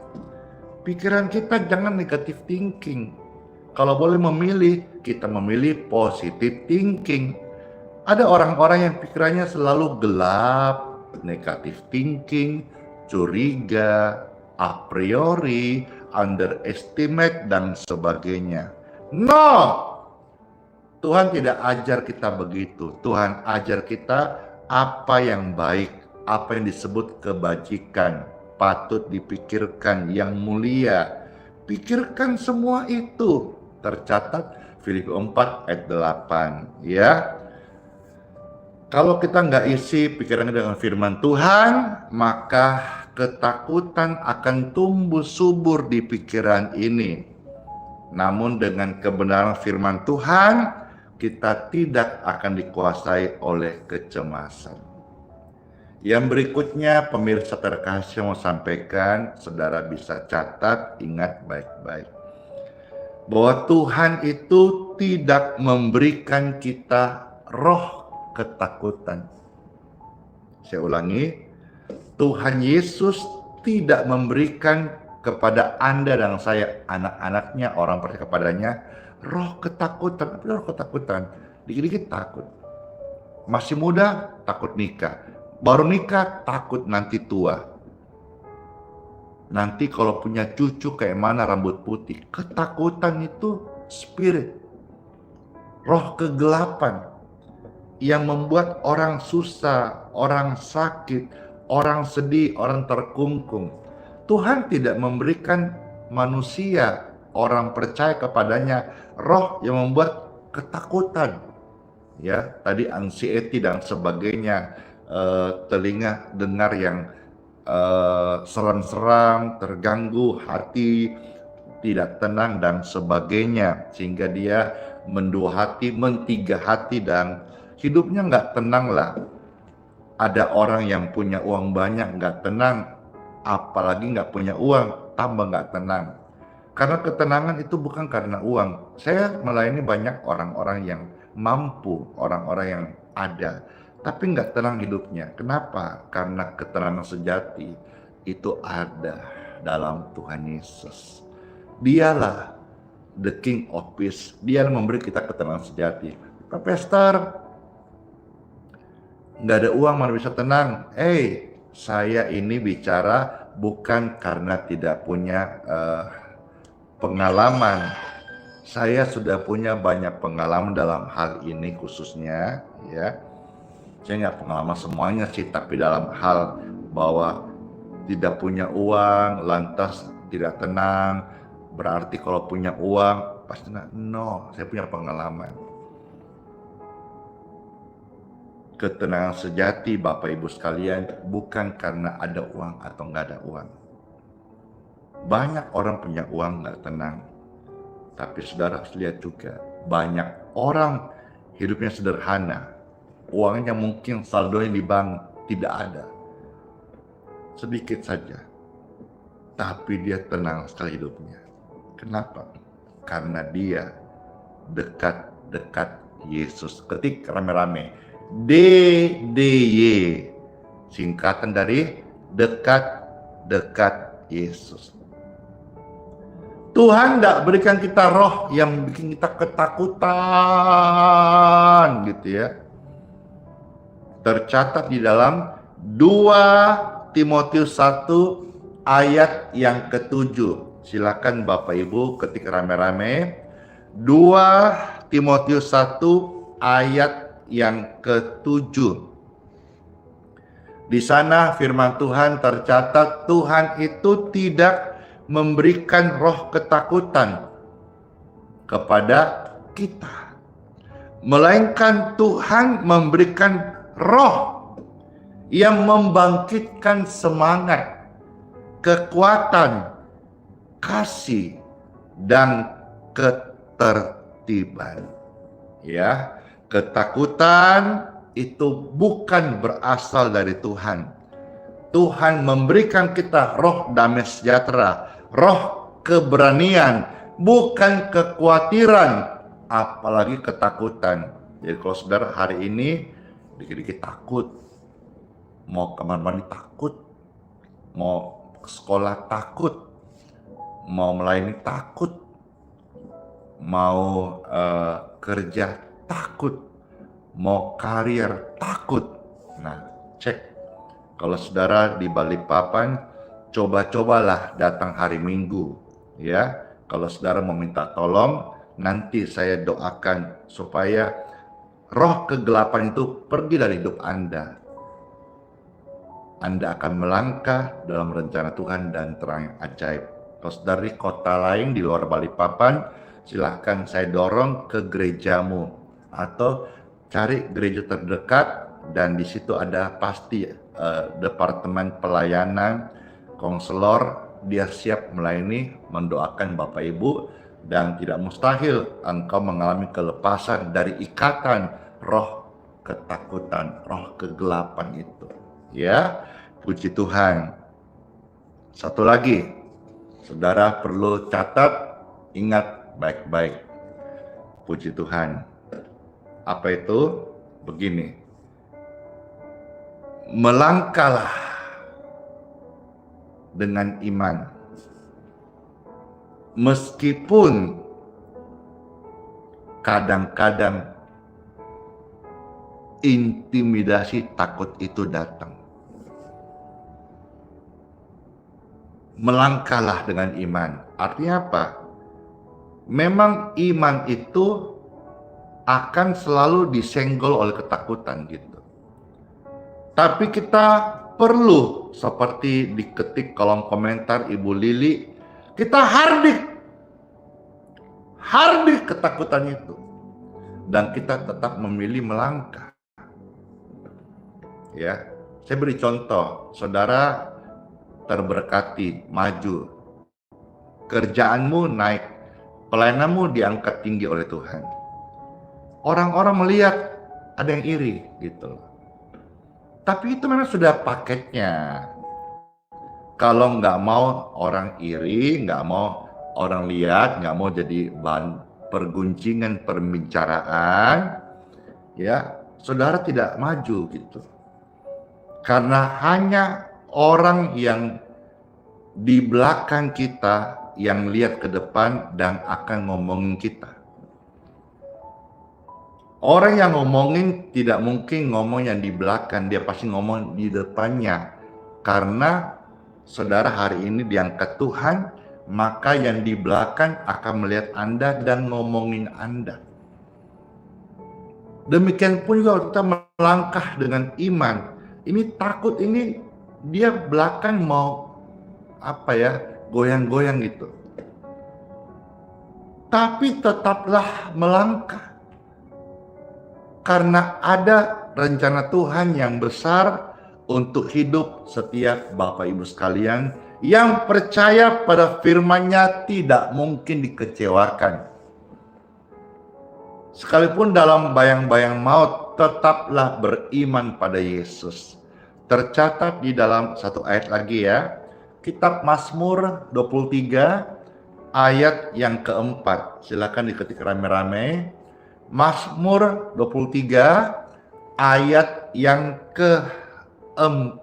Pikiran kita jangan negatif thinking. Kalau boleh memilih, kita memilih positive thinking. Ada orang-orang yang pikirannya selalu gelap, negatif thinking, curiga, a priori, underestimate, dan sebagainya. No! Tuhan tidak ajar kita begitu. Tuhan ajar kita apa yang baik, apa yang disebut kebajikan, patut dipikirkan, yang mulia. Pikirkan semua itu. Tercatat Filipi 4 ayat 8. Ya. Kalau kita nggak isi pikirannya dengan firman Tuhan, maka ketakutan akan tumbuh subur di pikiran ini. Namun dengan kebenaran firman Tuhan, kita tidak akan dikuasai oleh kecemasan. Yang berikutnya, pemirsa terkasih mau sampaikan, saudara bisa catat, ingat baik-baik. Bahwa Tuhan itu tidak memberikan kita roh ketakutan. Saya ulangi, Tuhan Yesus tidak memberikan kepada Anda dan saya, anak-anaknya, orang percaya kepadanya, roh ketakutan. Apa roh ketakutan? Dikit-dikit takut. Masih muda, takut nikah. Baru nikah, takut nanti tua. Nanti kalau punya cucu kayak mana rambut putih. Ketakutan itu spirit. Roh kegelapan. Yang membuat orang susah, orang sakit, orang sedih, orang terkungkung. Tuhan tidak memberikan manusia, orang percaya kepadanya, roh yang membuat ketakutan. Ya, tadi anxiety dan sebagainya, telinga dengar yang seram-seram, terganggu, hati tidak tenang dan sebagainya, sehingga dia mendua hati, mentiga hati, dan hidupnya nggak tenang lah. Ada orang yang punya uang banyak nggak tenang, apalagi nggak punya uang tambah nggak tenang. Karena ketenangan itu bukan karena uang. Saya melayani banyak orang-orang yang mampu, orang-orang yang ada, tapi nggak tenang hidupnya. Kenapa? Karena ketenangan sejati itu ada dalam Tuhan Yesus. Dialah the King of Peace. Dia yang memberi kita ketenangan sejati. Pak Pastor, nggak ada uang mana bisa tenang? Saya ini bicara bukan karena tidak punya pengalaman. Saya sudah punya banyak pengalaman dalam hal ini khususnya, ya. Saya nggak pengalaman semuanya sih, tapi dalam hal bahwa tidak punya uang, lantas tidak tenang, berarti kalau punya uang pasti tenang. No, saya punya pengalaman. Ketenangan sejati Bapak Ibu sekalian bukan karena ada uang atau nggak ada uang. Banyak orang punya uang nggak tenang. Tapi saudara harus lihat juga, banyak orang hidupnya sederhana. Uangnya mungkin saldonya di bank tidak ada. Sedikit saja. Tapi dia tenang sekali hidupnya. Kenapa? Karena dia dekat-dekat Yesus. Ketik rame-rame. DDY. Singkatan dari dekat-dekat Yesus. Tuhan tidak berikan kita roh yang bikin kita ketakutan gitu ya. Tercatat di dalam 2 Timotius 1 ayat yang ke-7. Silakan Bapak Ibu ketik rame-rame. 2 Timotius 1 ayat yang ke-7. Di sana firman Tuhan tercatat, Tuhan itu tidak memberikan roh ketakutan kepada kita, melainkan Tuhan memberikan roh yang membangkitkan semangat, kekuatan, kasih, dan ketertiban. Ya, ketakutan itu bukan berasal dari Tuhan. Tuhan memberikan kita roh damai sejahtera, roh keberanian, bukan kekhawatiran, apalagi ketakutan. Jadi kalau saudara hari ini dikit-dikit takut, mau kamar mandi takut, mau ke sekolah takut, mau melayani takut, mau kerja takut, mau karir takut. Nah, cek. Kalau saudara di Balikpapan, coba-cobalah datang hari Minggu, ya. Kalau saudara meminta tolong, nanti saya doakan supaya roh kegelapan itu pergi dari hidup Anda. Anda akan melangkah dalam rencana Tuhan dan terang yang ajaib. Kalau saudara di kota lain di luar Balikpapan, silahkan saya dorong ke gerejamu atau cari gereja terdekat, dan di situ ada pasti departemen pelayanan, konselor, dia siap melayani, mendoakan Bapak Ibu, dan tidak mustahil engkau mengalami kelepasan dari ikatan roh ketakutan, roh kegelapan itu. Ya, puji Tuhan. Satu lagi, saudara perlu catat, ingat baik-baik. Puji Tuhan. Apa itu? Begini. Melangkahlah dengan iman. Meskipun kadang-kadang intimidasi takut itu datang. Melangkahlah dengan iman. Artinya apa? Memang iman itu akan selalu disenggol oleh ketakutan gitu. Tapi kita perlu, seperti diketik kolom komentar Ibu Lili, kita hardik ketakutan itu. Dan kita tetap memilih melangkah. Ya, saya beri contoh, saudara terberkati, maju, kerjaanmu naik, pelayananmu diangkat tinggi oleh Tuhan. Orang-orang melihat ada yang iri gitu. Tapi itu memang sudah paketnya. Kalau nggak mau orang iri, nggak mau orang lihat, nggak mau jadi bahan perguncingan, pembicaraan, ya saudara tidak maju gitu. Karena hanya orang yang di belakang kita yang lihat ke depan dan akan ngomongin kita. Orang yang ngomongin tidak mungkin ngomong yang di belakang, dia pasti ngomong di depannya. Karena saudara hari ini diangkat Tuhan, maka yang di belakang akan melihat Anda dan ngomongin Anda. Demikian pun juga kita melangkah dengan iman. Ini takut, ini dia belakang mau goyang-goyang gitu. Tapi tetaplah melangkah. Karena ada rencana Tuhan yang besar untuk hidup setiap Bapak Ibu sekalian yang percaya pada firman-Nya tidak mungkin dikecewakan. Sekalipun dalam bayang-bayang maut, tetaplah beriman pada Yesus. Tercatat di dalam satu ayat lagi ya. Kitab Mazmur 23 ayat yang keempat. Silakan diketik rame-rame. Mazmur 23 ayat yang keempat.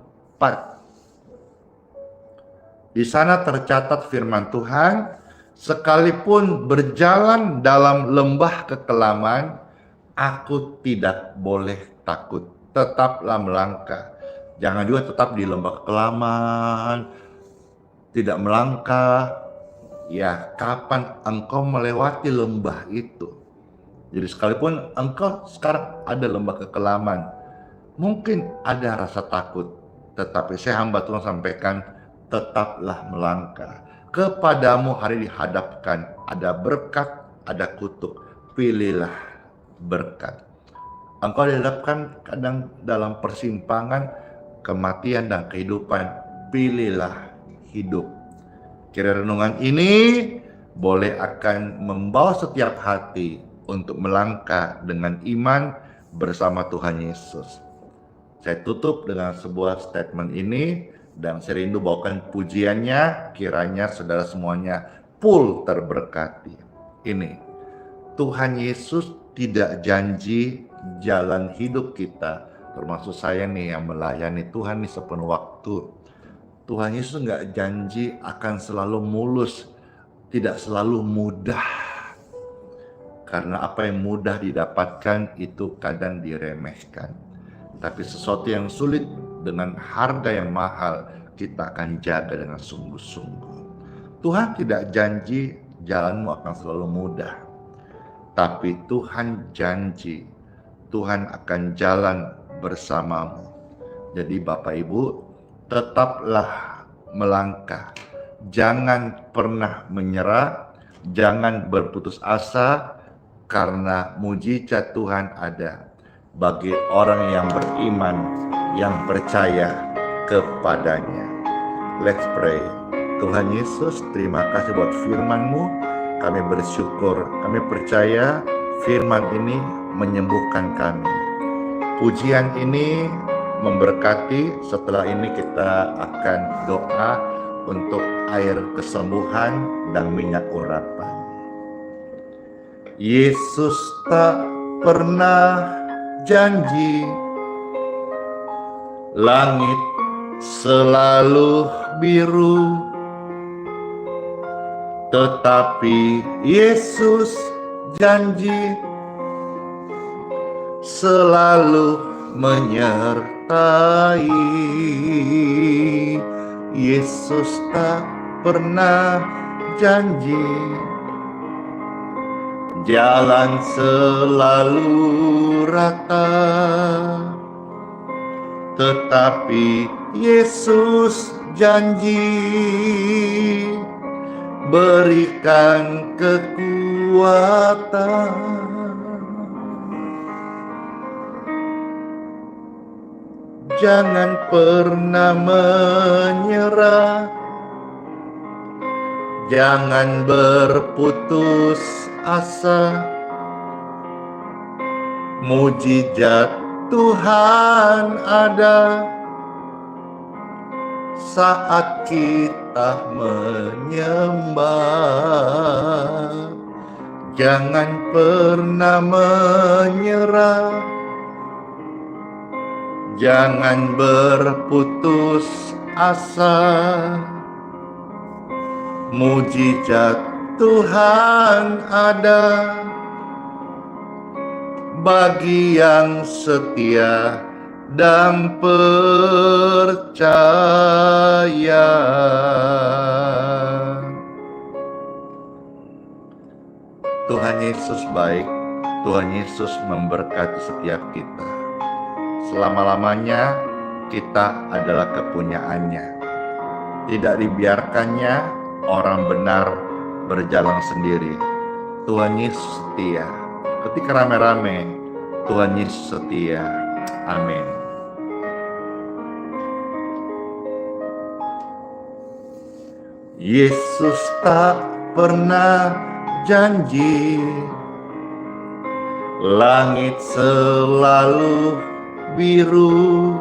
Di sana tercatat firman Tuhan, sekalipun berjalan dalam lembah kekelaman, aku tidak boleh takut. Tetaplah melangkah. Jangan juga tetap di lembah kekelaman, tidak melangkah. Ya, kapan engkau melewati lembah itu? Jadi sekalipun engkau sekarang ada lembah kekelaman, mungkin ada rasa takut, tetapi saya hamba Tuhan sampaikan, tetaplah melangkah. Kepadamu hari dihadapkan, ada berkat, ada kutuk, pilihlah berkat. Engkau dihadapkan kadang dalam persimpangan kematian dan kehidupan, pilihlah hidup. Kira renungan ini boleh akan membawa setiap hati untuk melangkah dengan iman bersama Tuhan Yesus. Saya tutup dengan sebuah statement ini dan saya rindu bawakan pujiannya, kiranya saudara semuanya full terberkati. Ini, Tuhan Yesus tidak janji jalan hidup kita, termasuk saya nih yang melayani Tuhan nih sepenuh waktu. Tuhan Yesus nggak janji akan selalu mulus, tidak selalu mudah. Karena apa yang mudah didapatkan itu kadang diremehkan. Tapi sesuatu yang sulit dengan harga yang mahal kita akan jaga dengan sungguh-sungguh. Tuhan tidak janji jalanmu akan selalu mudah. Tapi Tuhan janji Tuhan akan jalan bersamamu. Jadi Bapak Ibu, tetaplah melangkah. Jangan pernah menyerah, jangan berputus asa, karena mujizat Tuhan ada bagi orang yang beriman, yang percaya kepadanya. Let's pray. Tuhan Yesus, terima kasih buat firman-Mu. Kami bersyukur, kami percaya firman ini menyembuhkan kami. Pujian ini memberkati. Setelah ini kita akan doa untuk air kesembuhan dan minyak urapan. Yesus tak pernah janji langit selalu biru, tetapi Yesus janji selalu menyertai. Yesus tak pernah janji jalan selalu rata, tetapi Yesus janji berikan kekuatan. Jangan pernah menyerah, jangan berputus asa. Mujizat Tuhan ada saat kita menyembah. Jangan pernah menyerah, jangan berputus asa. Mujizat Tuhan ada bagi yang setia dan percaya. Tuhan Yesus baik, Tuhan Yesus memberkati setiap kita. Selama-lamanya kita adalah kepunyaannya. Tidak dibiarkannya orang benar berjalan sendiri. Tuhan Yesus setia. Ketika rame-rame, Tuhan Yesus setia. Amin. Yesus tak pernah janji langit selalu biru,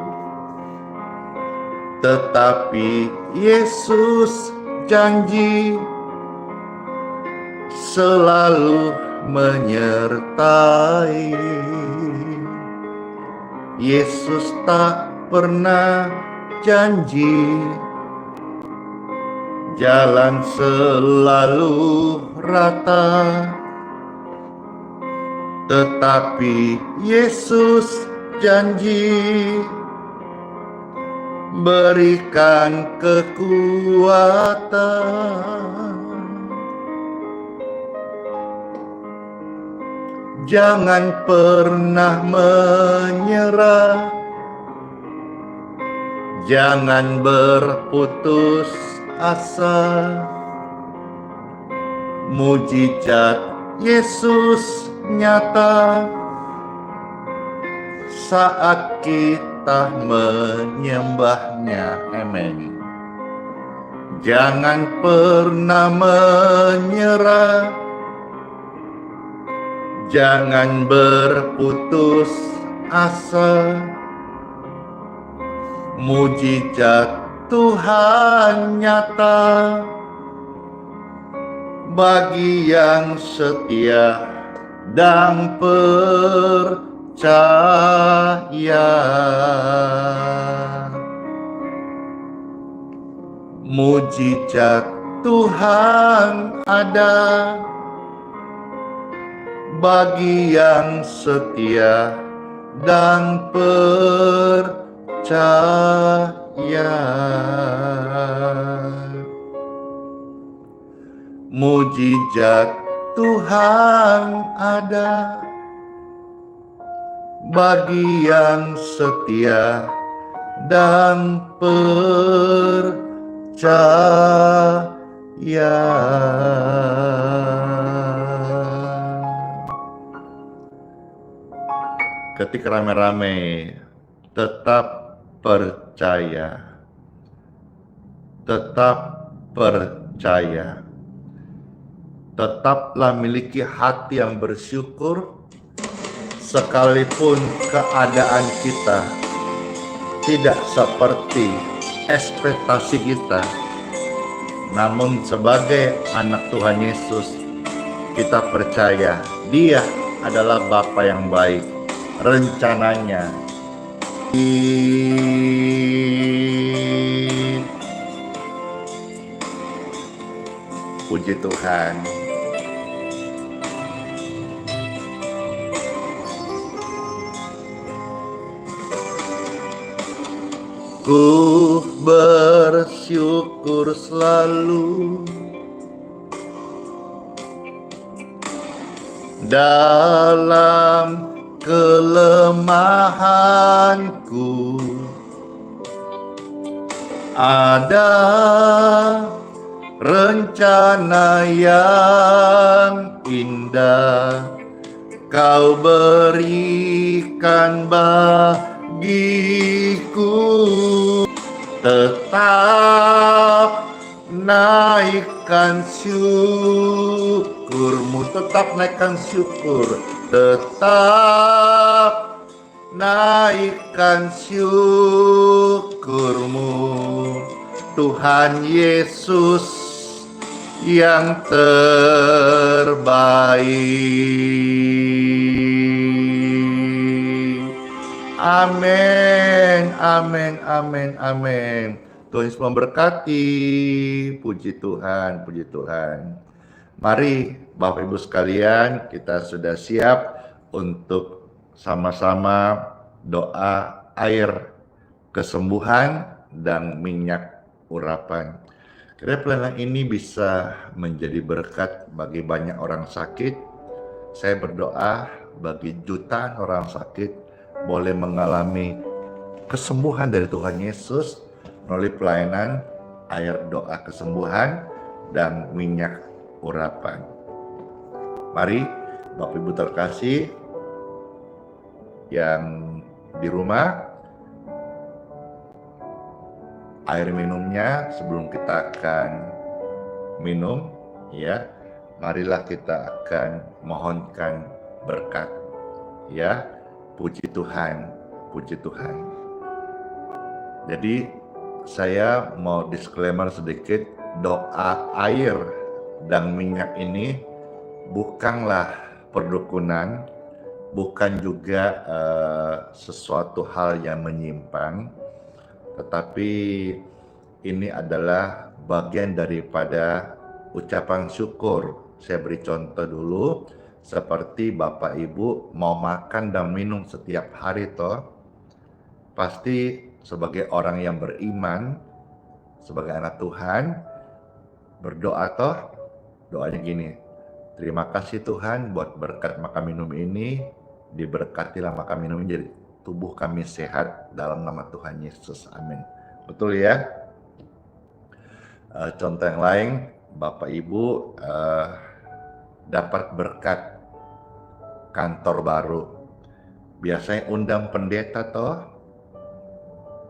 tetapi Yesus janji selalu menyertai. Yesus tak pernah janji jalan selalu rata, tetapi Yesus janji berikan kekuatan. Jangan pernah menyerah, jangan berputus asa. Mujizat Yesus nyata saat kita menyembahnya. Amin. Jangan pernah menyerah, jangan berputus asa. Mujizat Tuhan nyata bagi yang setia dan percaya. Mujizat Tuhan ada bagi yang setia dan percaya. Mujizat Tuhan ada bagi yang setia dan percaya. Ketika rame-rame, tetap percaya. Tetap percaya. Tetaplah miliki hati yang bersyukur, sekalipun keadaan kita tidak seperti ekspektasi kita. Namun sebagai anak Tuhan Yesus, kita percaya Dia adalah Bapa yang baik. Rencananya puji Tuhan. Ku bersyukur selalu dalam kelemahanku. Ada rencana yang indah Kau berikan bagiku. Tetap naikkan syukurmu, tetap naikkan syukur, tetap naikkan syukurmu. Tuhan Yesus yang terbaik. Amin, amin, amin, amin. Tuhan Yesus memberkati. Puji Tuhan, puji Tuhan. Mari Bapak Ibu sekalian, kita sudah siap untuk sama-sama doa air kesembuhan dan minyak urapan. Kiranya pelayanan ini bisa menjadi berkat bagi banyak orang sakit. Saya berdoa bagi jutaan orang sakit boleh mengalami kesembuhan dari Tuhan Yesus melalui pelayanan air doa kesembuhan dan minyak urapan. Mari Bapak Ibu terkasih yang di rumah, air minumnya sebelum kita akan minum, ya, marilah kita akan mohonkan berkat, ya. Puji Tuhan, puji Tuhan. Jadi saya mau disclaimer sedikit, doa air dan minyak ini bukanlah perdukunan, bukan juga sesuatu hal yang menyimpang, tetapi ini adalah bagian daripada ucapan syukur. Saya beri contoh dulu, seperti Bapak Ibu mau makan dan minum setiap hari toh, pasti sebagai orang yang beriman, sebagai anak Tuhan, berdoa toh, doanya gini, terima kasih Tuhan buat berkat makan minum ini, diberkatilah makan minum ini, jadi tubuh kami sehat dalam nama Tuhan Yesus, amin. Betul ya? Contoh yang lain, Bapak Ibu dapat berkat kantor baru, biasanya undang pendeta toh,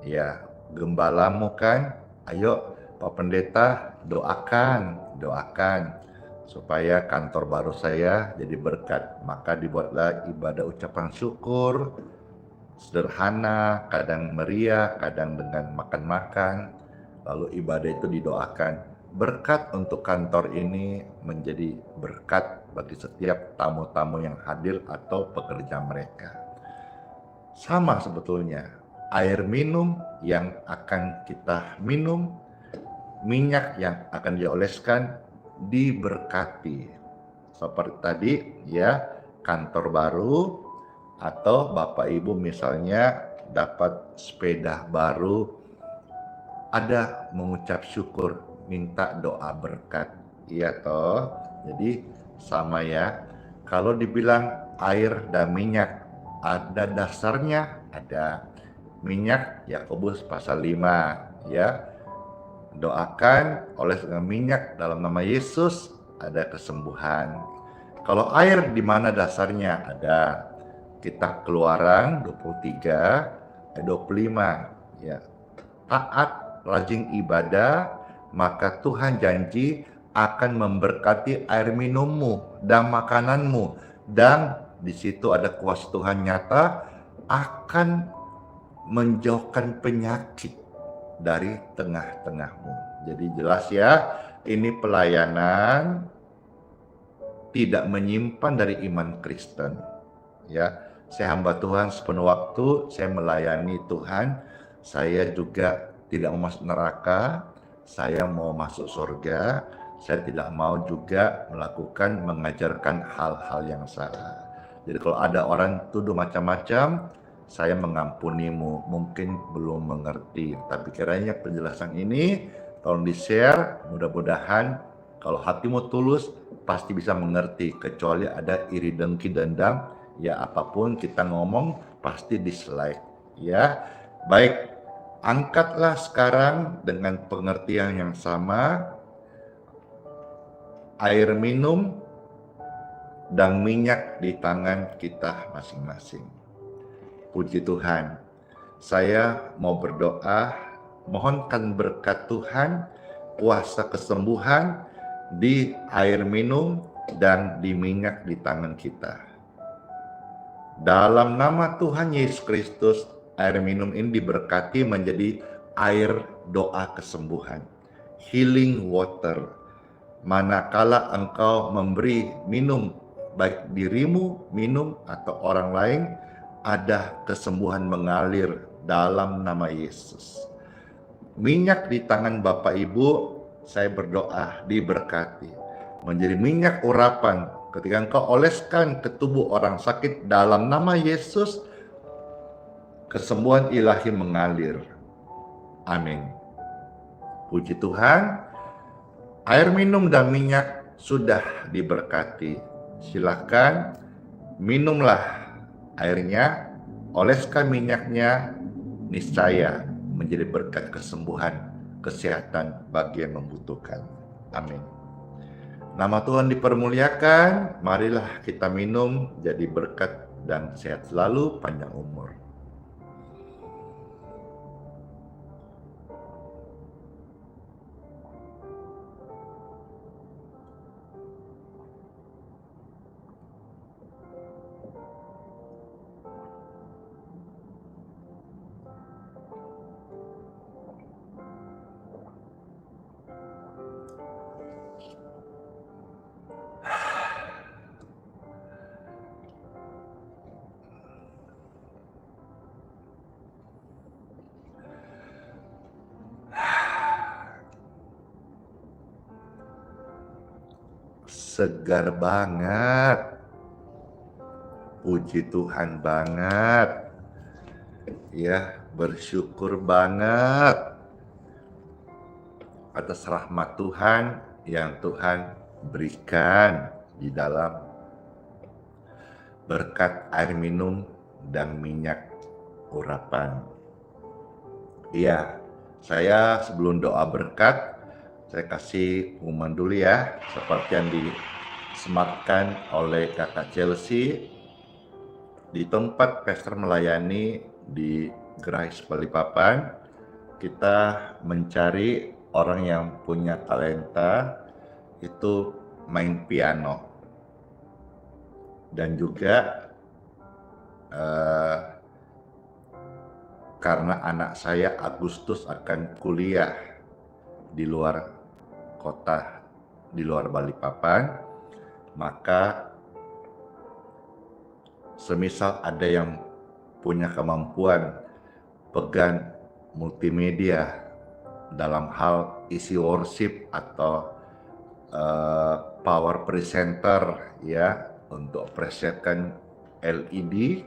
ya, gembalamu kan, ayo Bapak Pendeta, doakan supaya kantor baru saya jadi berkat. Maka dibuatlah ibadah ucapan syukur, sederhana, kadang meriah, kadang dengan makan-makan. Lalu ibadah itu didoakan. Berkat untuk kantor ini menjadi berkat bagi setiap tamu-tamu yang hadir atau pekerja mereka. Sama sebetulnya, air minum yang akan kita minum, minyak yang akan dioleskan, diberkati. Seperti tadi ya, kantor baru atau Bapak Ibu misalnya dapat sepeda baru, ada mengucap syukur, minta doa berkat. Iya toh. Jadi sama ya. Kalau dibilang air dan minyak, ada dasarnya, ada minyak. Yakobus pasal 5 ya. Doakan oleh dengan minyak dalam nama Yesus ada kesembuhan. Kalau air di mana dasarnya? Ada. Kita Keluaran 23 ayat 25 ya. Taat, rajin ibadah, maka Tuhan janji akan memberkati air minummu dan makananmu, dan di situ ada kuasa Tuhan nyata akan menjauhkan penyakit dari tengah-tengahmu. Jadi jelas ya, ini pelayanan tidak menyimpan dari iman Kristen. Ya, saya hamba Tuhan sepenuh waktu, saya melayani Tuhan. Saya juga tidak mau masuk neraka, saya mau masuk surga. Saya tidak mau juga melakukan, mengajarkan hal-hal yang salah. Jadi kalau ada orang tuduh macam-macam, saya mengampunimu, mungkin belum mengerti. Tapi kiranya penjelasan ini tolong di-share, mudah-mudahan kalau hatimu tulus pasti bisa mengerti. Kecuali ada iri dengki dendam, ya apapun kita ngomong pasti dislike. Ya, baik, angkatlah sekarang dengan pengertian yang sama air minum dan minyak di tangan kita masing-masing. Puji Tuhan, saya mau berdoa, mohonkan berkat Tuhan, kuasa kesembuhan di air minum dan di minyak di tangan kita. Dalam nama Tuhan Yesus Kristus, air minum ini diberkati menjadi air doa kesembuhan, healing water. Manakala engkau memberi minum, baik dirimu minum atau orang lain, ada kesembuhan mengalir dalam nama Yesus. Minyak di tangan Bapak Ibu, saya berdoa diberkati. Menjadi minyak urapan ketika engkau oleskan ke tubuh orang sakit dalam nama Yesus, kesembuhan ilahi mengalir. Amin. Puji Tuhan, air minum dan minyak sudah diberkati. Silakan minumlah airnya, oleskan minyaknya, niscaya menjadi berkat kesembuhan, kesehatan bagi yang membutuhkan. Amin. Nama Tuhan dipermuliakan, marilah kita minum jadi berkat dan sehat selalu, panjang umur. Segar banget, puji Tuhan banget, ya bersyukur banget atas rahmat Tuhan yang Tuhan berikan di dalam berkat air minum dan minyak urapan. Iya, saya sebelum doa berkat, saya kasih pengumuman dulu ya, seperti yang disematkan oleh kakak Chelsea. Di tempat pastor melayani di Grace Balikpapan, kita mencari orang yang punya talenta itu main piano. Dan juga karena anak saya Agustus akan kuliah di luar kota, di luar Balikpapan, maka semisal ada yang punya kemampuan pegang multimedia dalam hal isi worship atau power presenter ya untuk persiapkan LED,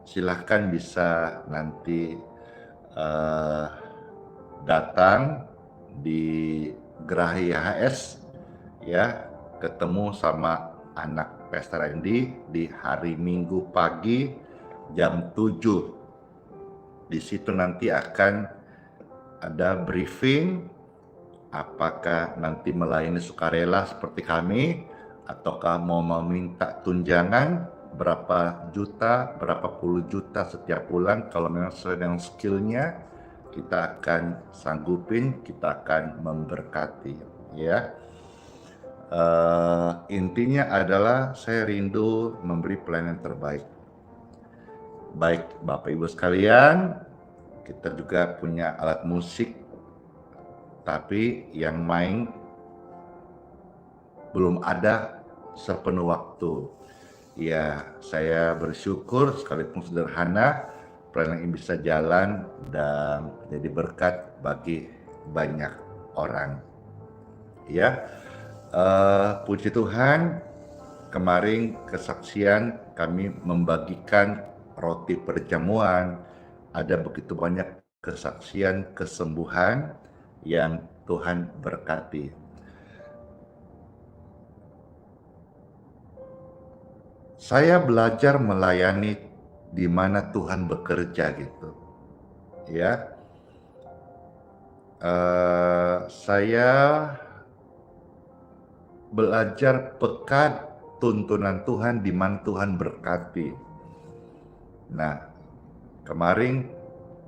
silahkan bisa nanti datang di Geraha IHS ya, ketemu sama anak Pastor Randy di hari Minggu pagi jam 7. Di situ nanti akan ada briefing apakah nanti melayani sukarela seperti kami ataukah mau meminta tunjangan berapa juta, berapa puluh juta setiap bulan. Kalau memang sesuai dengan skillnya, kita akan sanggupin, kita akan memberkati ya. Intinya adalah saya rindu memberi pelayanan terbaik. Baik Bapak Ibu sekalian, kita juga punya alat musik, tapi yang main belum ada sepenuh waktu. Ya, saya bersyukur sekalipun sederhana, pelayanan ini bisa jalan dan jadi berkat bagi banyak orang. Ya, puji Tuhan, kemarin kesaksian kami membagikan roti perjamuan, ada begitu banyak kesaksian kesembuhan yang Tuhan berkati. Saya belajar melayani di mana Tuhan bekerja gitu, ya. Saya belajar pekat tuntunan Tuhan di mana Tuhan berkati. Nah, kemarin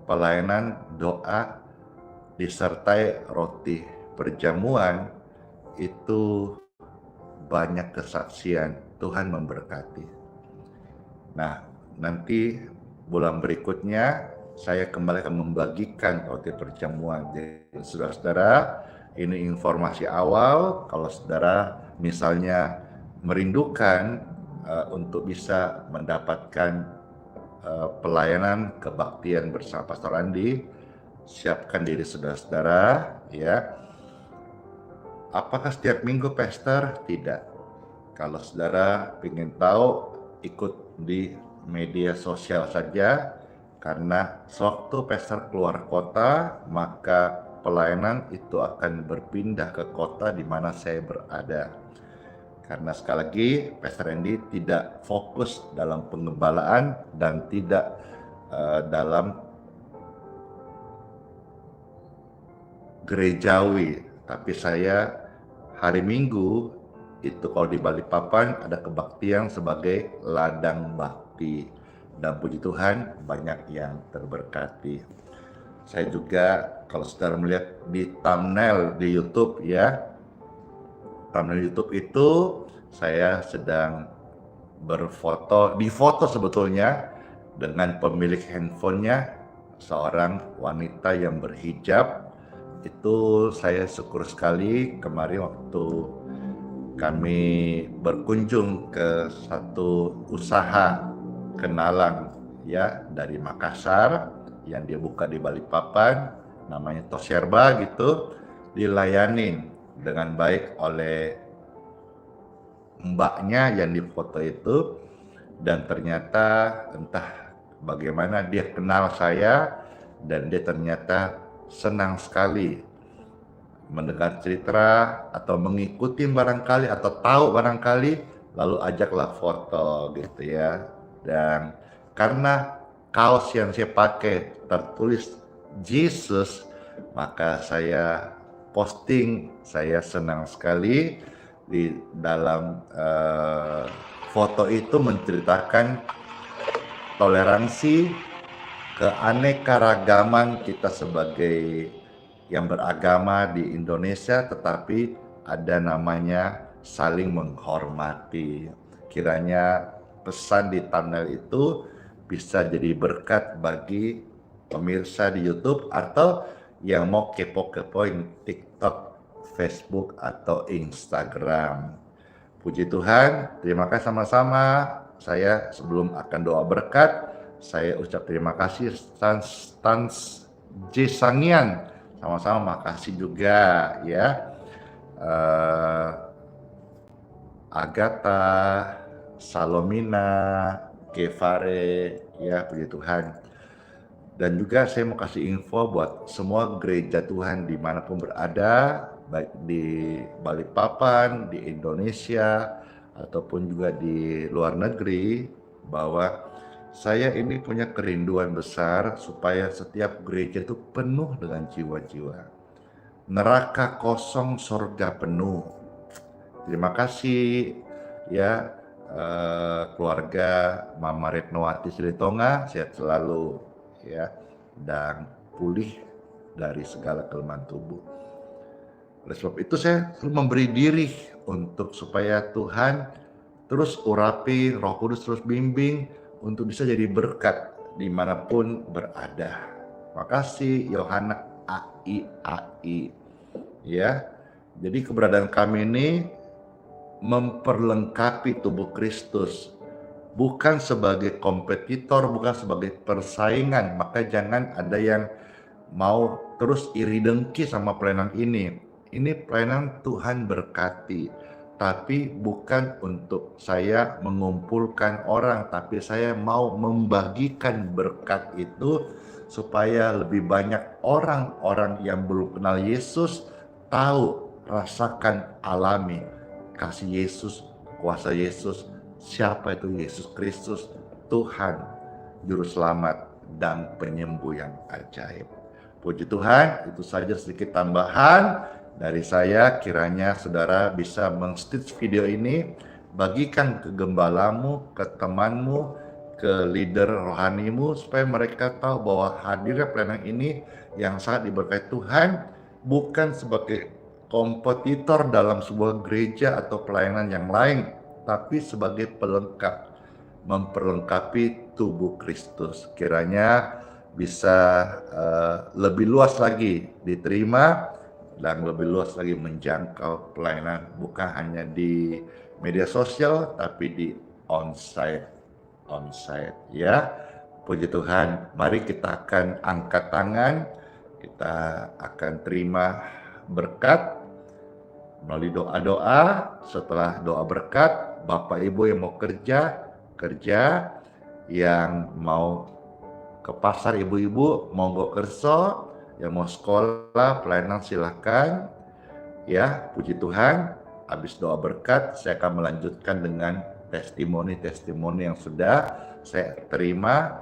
pelayanan doa disertai roti perjamuan itu banyak kesaksian Tuhan memberkati. Nah, nanti bulan berikutnya saya kembali akan membagikan roti perjamuan. Jadi saudara-saudara, ini informasi awal. Kalau saudara misalnya merindukan untuk bisa mendapatkan pelayanan kebaktian bersama Pastor Andi, siapkan diri saudara-saudara ya. Apakah setiap minggu Pastor? Tidak. Kalau saudara ingin tahu, ikut di media sosial saja, karena sewaktu Pastor keluar kota, maka pelayanan itu akan berpindah ke kota di mana saya berada. Karena sekali lagi, Pastor Randy tidak fokus dalam pengembalaan dan tidak dalam gerejawi, tapi saya hari Minggu itu kalau di Balikpapan ada kebaktian sebagai ladang bakti, dan puji Tuhan banyak yang terberkati. Saya juga kalau saudara melihat di thumbnail di YouTube ya, thumbnail YouTube itu saya sedang difoto sebetulnya dengan pemilik handphonenya, seorang wanita yang berhijab. Itu saya syukur sekali kemarin waktu kami berkunjung ke satu usaha kenalan ya dari Makassar yang dia buka di Balikpapan, namanya Tosherba gitu, dilayanin dengan baik oleh mbaknya yang difoto itu, dan ternyata entah bagaimana dia kenal saya dan dia ternyata senang sekali mendengar cerita atau mengikuti barangkali atau tahu barangkali, lalu ajaklah foto gitu ya. Dan karena kaos yang saya pakai tertulis Jesus, maka saya posting. Saya senang sekali di dalam foto itu menceritakan toleransi, keanekaragaman kita sebagai yang beragama di Indonesia, tetapi ada namanya saling menghormati. Kiranya pesan di thumbnail itu bisa jadi berkat bagi pemirsa di YouTube atau yang mau kepo-kepoin TikTok, Facebook, atau Instagram. Puji Tuhan, terima kasih sama-sama. Saya sebelum akan doa berkat, saya ucap terima kasih Stans J. Sangian. Sama-sama makasih juga ya. Agatha, Salomina, Kevare, ya puji Tuhan. Dan juga saya mau kasih info buat semua gereja Tuhan dimanapun berada, baik di Balikpapan, di Indonesia, ataupun juga di luar negeri, bahwa saya ini punya kerinduan besar supaya setiap gereja itu penuh dengan jiwa-jiwa. Neraka kosong, surga penuh. Terima kasih ya keluarga Mama Retnowati Silitonga, sehat selalu ya, dan pulih dari segala kelemahan tubuh. Oleh sebab itu saya selalu memberi diri untuk supaya Tuhan terus urapi, Roh Kudus terus bimbing untuk bisa jadi berkat dimanapun berada. Makasih Yohana AI ya. Jadi keberadaan kami ini memperlengkapi tubuh Kristus, bukan sebagai kompetitor, bukan sebagai persaingan. Maka jangan ada yang mau terus iri dengki sama pelayanan ini. Ini pelayanan Tuhan berkati, tapi bukan untuk saya mengumpulkan orang, tapi saya mau membagikan berkat itu supaya lebih banyak orang-orang yang belum kenal Yesus tahu, rasakan, alami kasih Yesus, kuasa Yesus, siapa itu Yesus Kristus, Tuhan, Juru Selamat, dan Penyembuh yang ajaib. Puji Tuhan, itu saja sedikit tambahan dari saya. Kiranya saudara bisa meng-stitch video ini, bagikan ke gembalamu, ke temanmu, ke leader rohanimu, supaya mereka tahu bahwa hadirnya pelayanan ini yang sangat diberkati Tuhan, bukan sebagai kompetitor dalam sebuah gereja atau pelayanan yang lain, tapi sebagai pelengkap, memperlengkapi tubuh Kristus. Kiranya bisa lebih luas lagi diterima dan lebih luas lagi menjangkau pelayanan, bukan hanya di media sosial tapi di onsite ya. Puji Tuhan, mari kita akan angkat tangan, kita akan terima berkat melalui doa-doa. Setelah doa berkat, Bapak Ibu yang mau kerja, yang mau ke pasar ibu-ibu, monggo kerso, yang mau sekolah, pelayanan silahkan. Ya, puji Tuhan, habis doa berkat, saya akan melanjutkan dengan testimoni-testimoni yang sudah saya terima,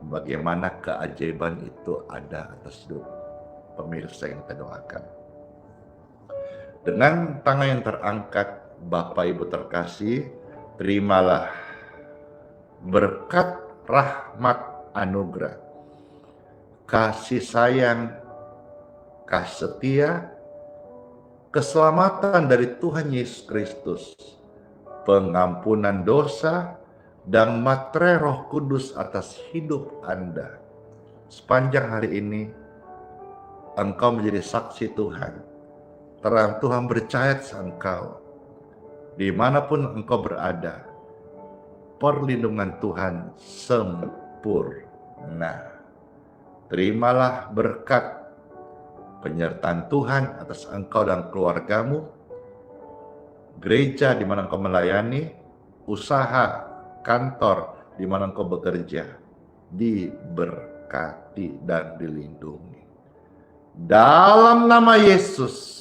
bagaimana keajaiban itu ada atas hidup pemirsa yang kita doakan. Dengan tangan yang terangkat, Bapak Ibu terkasih, terimalah berkat, rahmat, anugerah, kasih sayang, kasih setia, keselamatan dari Tuhan Yesus Kristus, pengampunan dosa, dan materai Roh Kudus atas hidup Anda. Sepanjang hari ini, engkau menjadi saksi Tuhan. Terang Tuhan bercahaya atas engkau. Dimanapun engkau berada, perlindungan Tuhan sempurna. Terimalah berkat penyertaan Tuhan atas engkau dan keluargamu, gereja di mana engkau melayani, usaha, kantor di mana engkau bekerja, diberkati dan dilindungi. Dalam nama Yesus,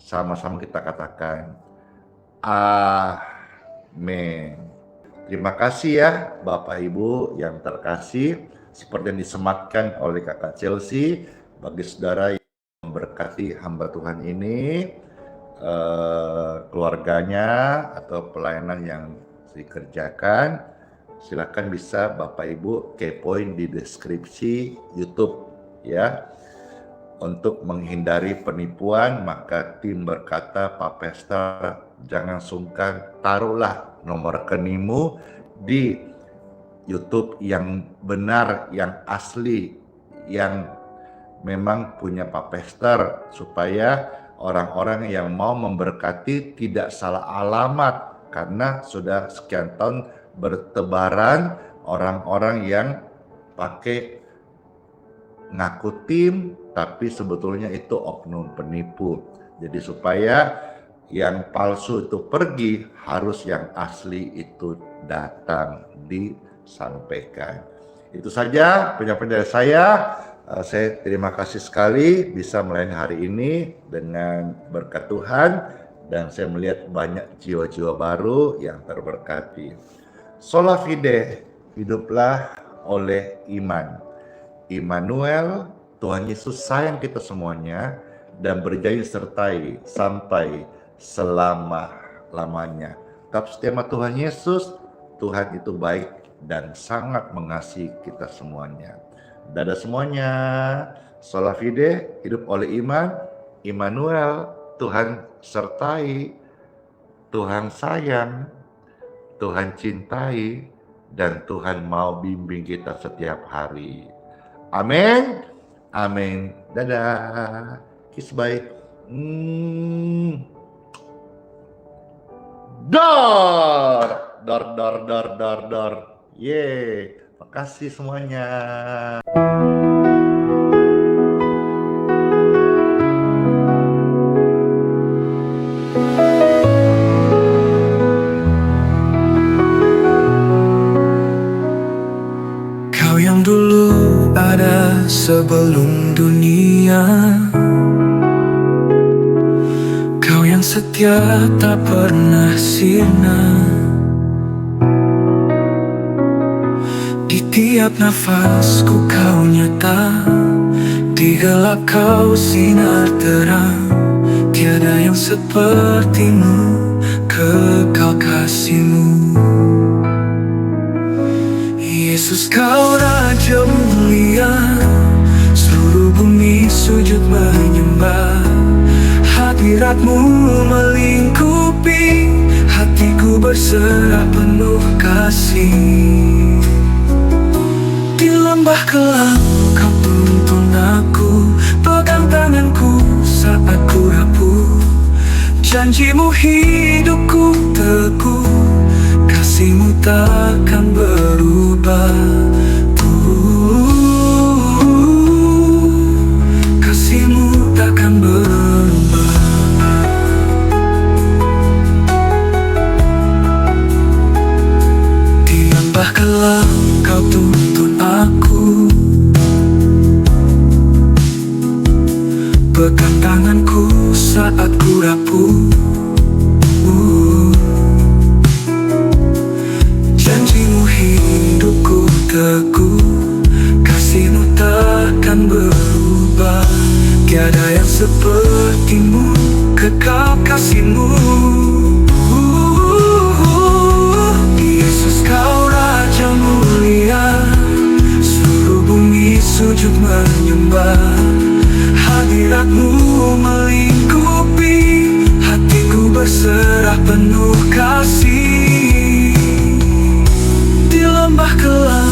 sama-sama kita katakan amin. Terima kasih ya Bapak Ibu yang terkasih, seperti yang disematkan oleh Kakak Chelsea, bagi saudara yang memberkati hamba Tuhan ini, keluarganya atau pelayanan yang dikerjakan, silakan bisa Bapak Ibu kepoin di deskripsi YouTube ya. Untuk menghindari penipuan, maka tim berkata, Pak Pester, jangan sungkan, taruhlah nomor rekeningmu di YouTube yang benar, yang asli, yang memang punya Pak Pester, supaya orang-orang yang mau memberkati tidak salah alamat, karena sudah sekian tahun bertebaran orang-orang yang pakai ngaku tim tapi sebetulnya itu oknum penipu. Jadi supaya yang palsu itu pergi, harus yang asli itu datang, disampaikan. Itu saja penyampaian dari saya. Saya terima kasih sekali bisa melayani hari ini dengan berkat Tuhan, dan saya melihat banyak jiwa-jiwa baru yang terberkati. Sola fide, hiduplah oleh iman. Immanuel, Tuhan Yesus sayang kita semuanya dan berjanji sertai sampai selama-lamanya. Tetap setia sama Tuhan Yesus. Tuhan itu baik dan sangat mengasihi kita semuanya. Dadah semuanya. Sola fide, hidup oleh iman. Immanuel, Tuhan sertai, Tuhan sayang, Tuhan cintai, dan Tuhan mau bimbing kita setiap hari. Amin. Amin. Dadah. Kiss bye. Dor. Dor dor dor dor dor. Yeay. Makasih semuanya.
Kau yang dulu ada sebelum dunia, kau yang setia tak pernah sirna. Di tiap nafasku kau nyata, di gelap kau sinar terang. Tiada yang sepertimu, kekal kasihmu. Yesus kau Raja mulia, seluruh bumi sujud menyembah. Hadiratmu melingkupi, hatiku berserah penuh kasih. Di lembah kelam kau tuntun aku, pegang tanganku saat ku rapuh. Janjimu hidupku teguh, kasihmu takkan berubah. Kasihmu takkan berubah. Di lembah kelam kau tuntun aku, pegang tanganku saat ku rapuh. Janjimu hidupku teguh, kasihmu takkan berubah. Tiada yang sepertimu, kekal kasihmu. Yesus kau Raja mulia, seluruh bumi sujud menyembah. Hadiratmu melingkupi, hatiku berserah penuh kasih. Di lembah kelam